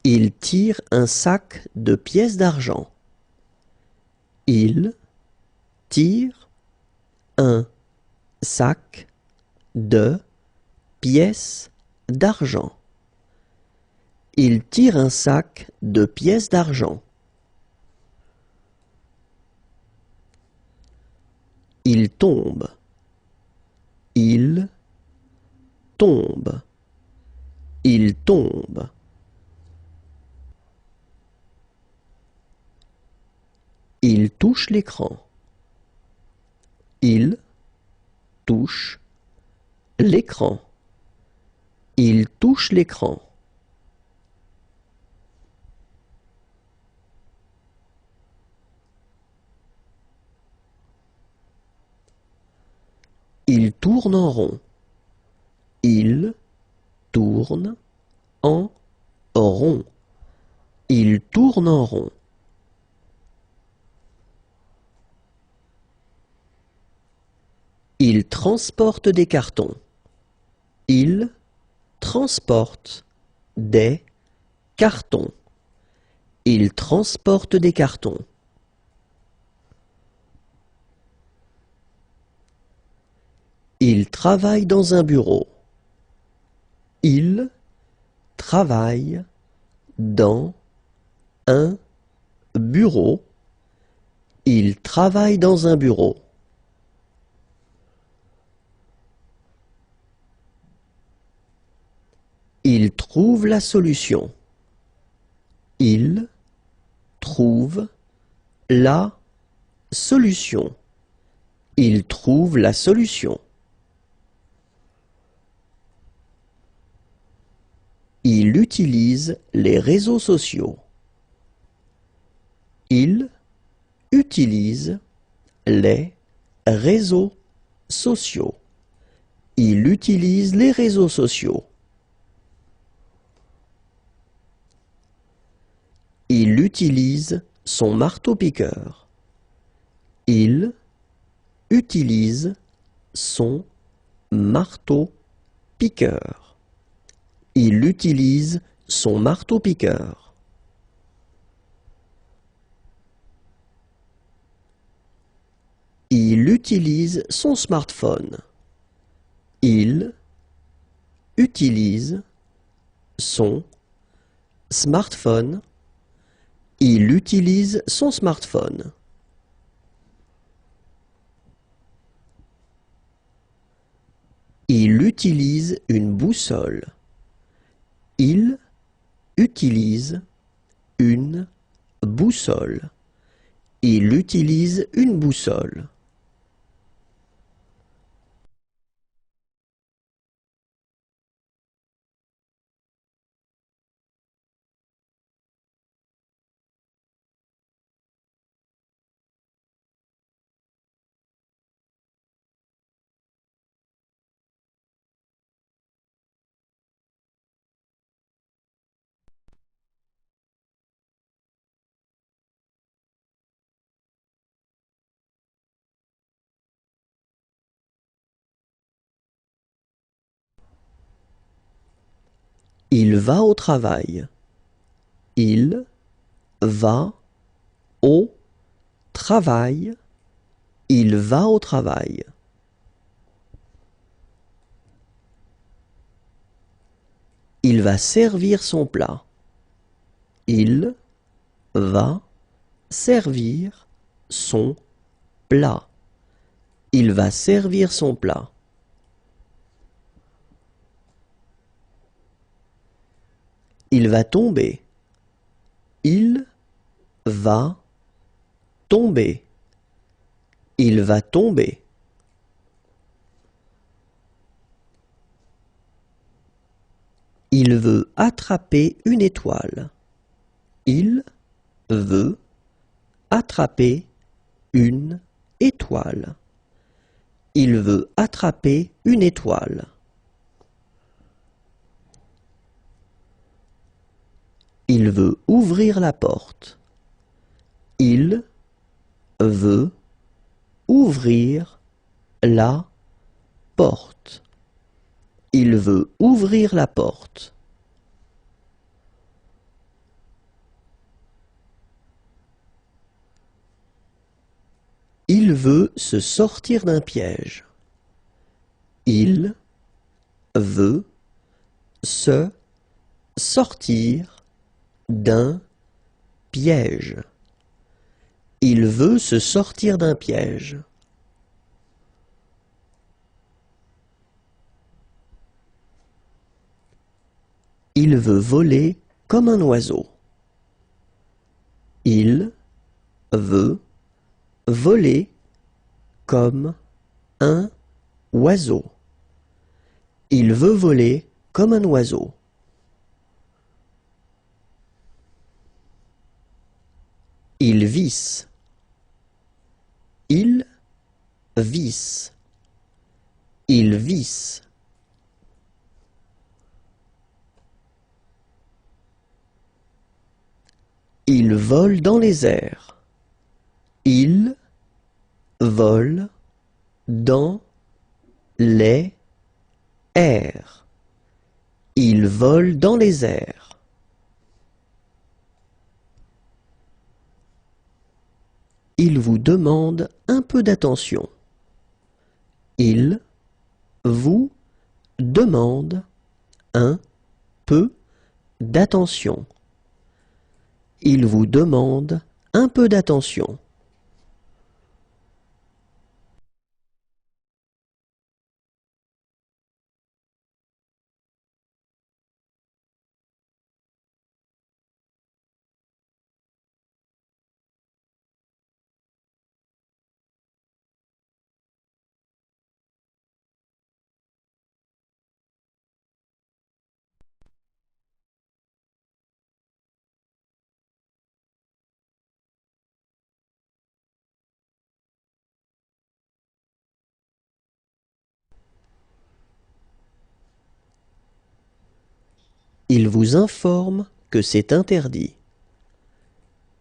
Il tire un sac de pièces d'argent. Il tire un sac de pièces d'argent. Il tire un sac de pièces d'argent. Il tombe. Il tombe. Il tombe. Il touche l'écran. Il touche l'écran. Il touche l'écran. Il tourne en rond. Il tourne en rond. Il tourne en rond. Il transporte des cartons. Il transporte des cartons. Il transporte des cartons. Il travaille dans un bureau. Il travaille dans un bureau. Il travaille dans un bureau. Il trouve la solution. Il trouve la solution. Il trouve la solution. Il utilise les réseaux sociaux. Il utilise les réseaux sociaux. Il utilise les réseaux sociaux. Il utilise son marteau-piqueur. Il utilise son marteau-piqueur. Il utilise son marteau-piqueur. Il utilise son smartphone. Il utilise son smartphone. Il utilise son smartphone. Il utilise une boussole. Il utilise une boussole. Il utilise une boussole. Il va au travail. Il va au travail. Il va au travail. Il va servir son plat. Il va servir son plat. Il va servir son plat. Il va tomber. Il va tomber. Il va tomber. Il veut attraper une étoile. Il veut attraper une étoile. Il veut attraper une étoile. Il veut ouvrir la porte. Il veut ouvrir la porte. Il veut ouvrir la porte. Il veut se sortir d'un piège. Il veut se sortir d'un piège. Il veut se sortir d'un piège. Il veut voler comme un oiseau. Il veut voler comme un oiseau. Il veut voler comme un oiseau. Il visse. Il visse. Il visse. Il vole dans les airs. Il vole dans les airs. Il vole dans les airs. Il vous demande un peu d'attention. Il vous demande un peu d'attention. Il vous demande un peu d'attention. Il vous informe que c'est interdit.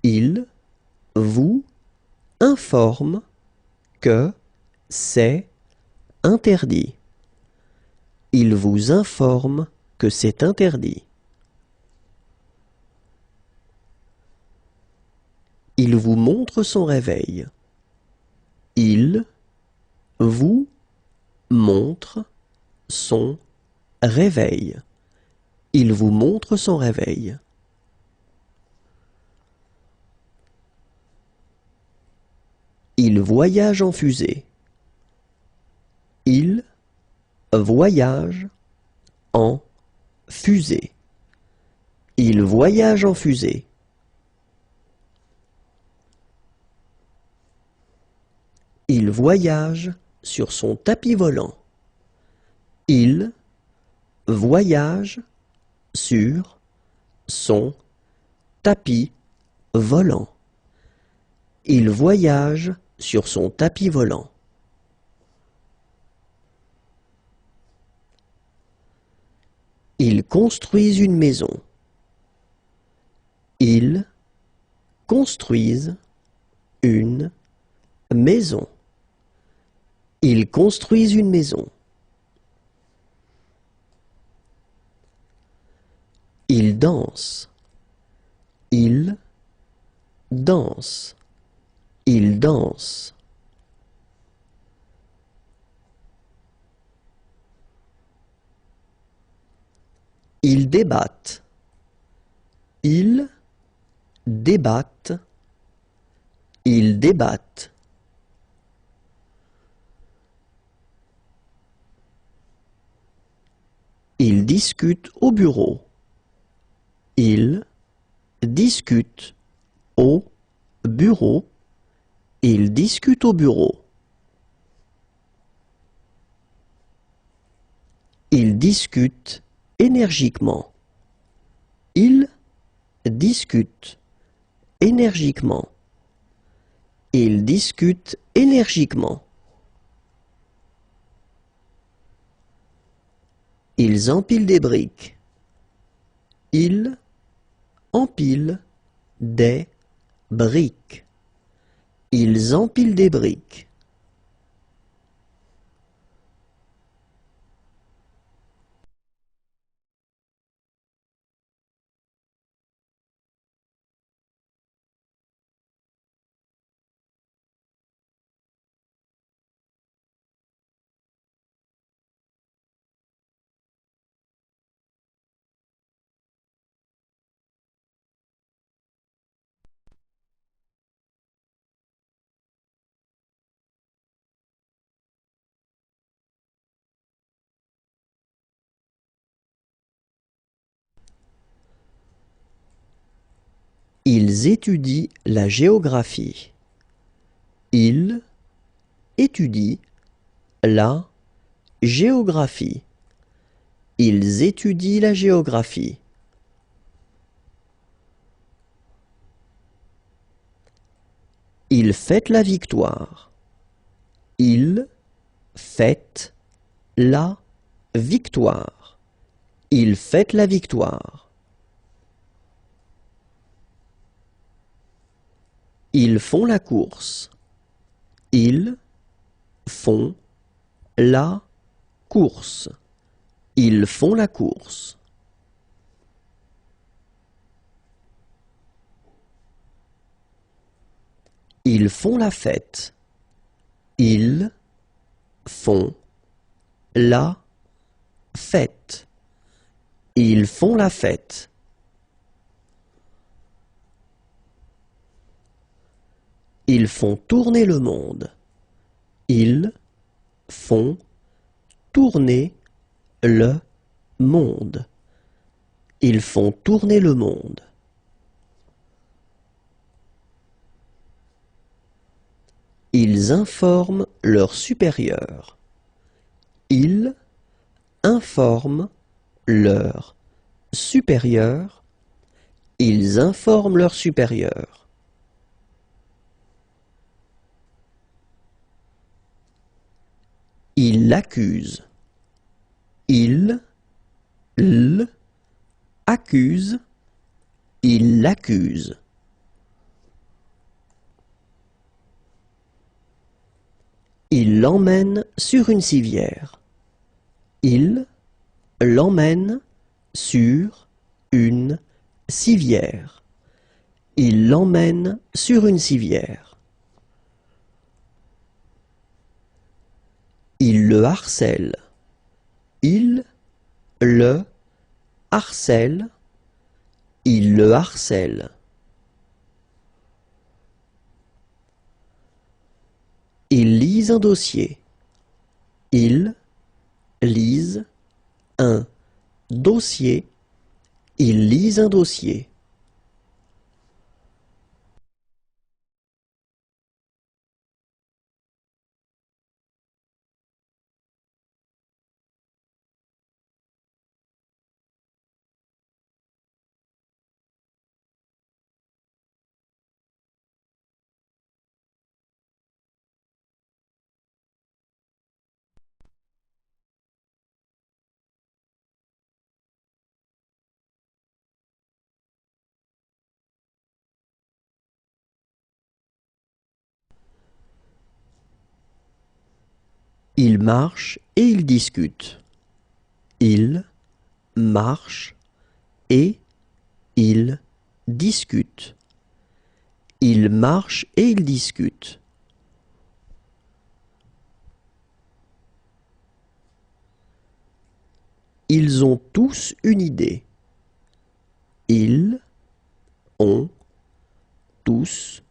Il vous informe que c'est interdit. Il vous informe que c'est interdit. Il vous montre son réveil. Il vous montre son réveil. Il vous montre son réveil. Il voyage en fusée. Il voyage en fusée. Il voyage en fusée. Il voyage sur son tapis volant. Il voyage sur son tapis volant. Il voyage sur son tapis volant. Ils construisent une maison. Ils construisent une maison. Ils construisent une maison. Il danse. Il danse. Il danse. Ils débattent. Ils débattent. Ils débattent. Ils discutent au bureau. Ils discutent au bureau. Ils discutent au bureau. Ils discutent énergiquement. Ils discutent énergiquement. Ils discutent énergiquement. Ils empilent des briques. Ils empilent des briques. Ils empilent des briques. Ils étudient la géographie. Ils étudient la géographie. Ils étudient la géographie. Ils fêtent la victoire. Ils fêtent la victoire. Ils fêtent la victoire. Ils font la course. Ils font la course. Ils font la course. Ils font la fête. Ils font la fête. Ils font la fête. Ils font tourner le monde. Ils font tourner le monde. Ils font tourner le monde. Ils informent leurs supérieurs. Ils informent leurs supérieurs. Ils informent leurs supérieurs. Ils l'accusent. Ils l'accusent. Ils l'accusent. Il l'emmène sur une civière. Il l'emmène sur une civière. Il l'emmène sur une civière. Il le harcèle. Il le harcèle. Il le harcèle. Ils lisent un dossier. Ils lisent un dossier. Ils lisent un dossier. Ils marchent et ils discutent. Ils marchent et ils discutent. Ils marchent et ils discutent. Ils ont tous une idée. Ils ont tous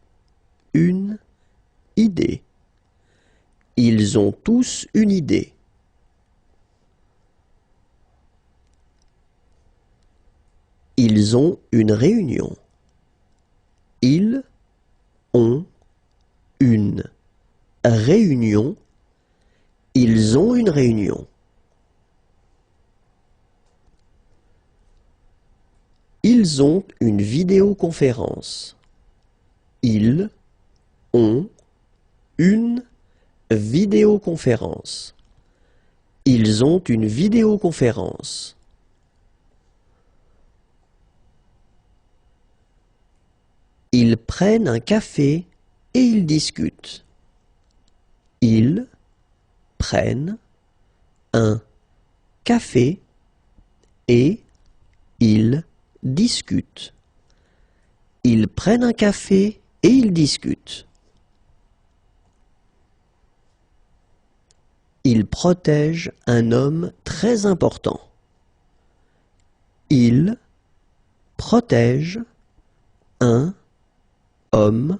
une idée. Ils ont tous une idée. Ils ont une réunion. Ils ont une réunion. Ils ont une réunion. Ils ont une vidéoconférence. Ils ont une vidéoconférence. Ils ont une vidéoconférence. Ils prennent un café et ils discutent. Ils prennent un café et ils discutent. Ils prennent un café et ils discutent. Ils protègent un homme très important. Ils protègent un homme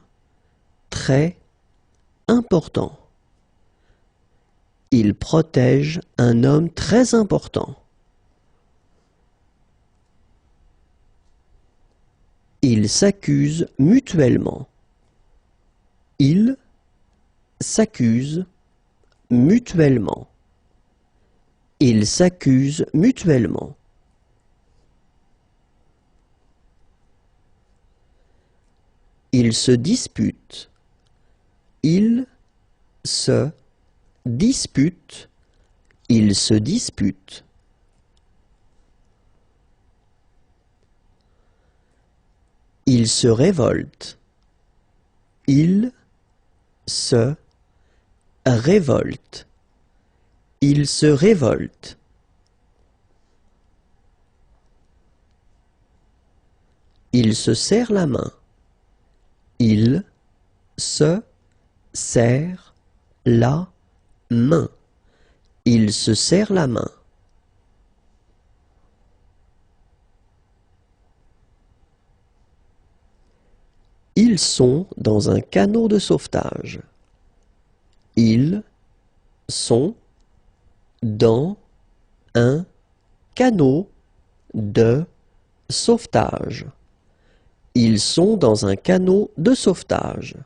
très important. Ils protègent un homme très important. Ils s'accusent mutuellement. Ils s'accusent mutuellement. Ils s'accusent mutuellement. Ils se disputent. Ils se disputent. Ils se disputent. Ils se révoltent. Ils se révoltent. Ils se révoltent. Ils se serrent la main. Ils se serrent la main. Ils se serrent la main. Ils sont dans un canot de sauvetage. Ils sont dans un canot de sauvetage. Ils sont dans un canot de sauvetage.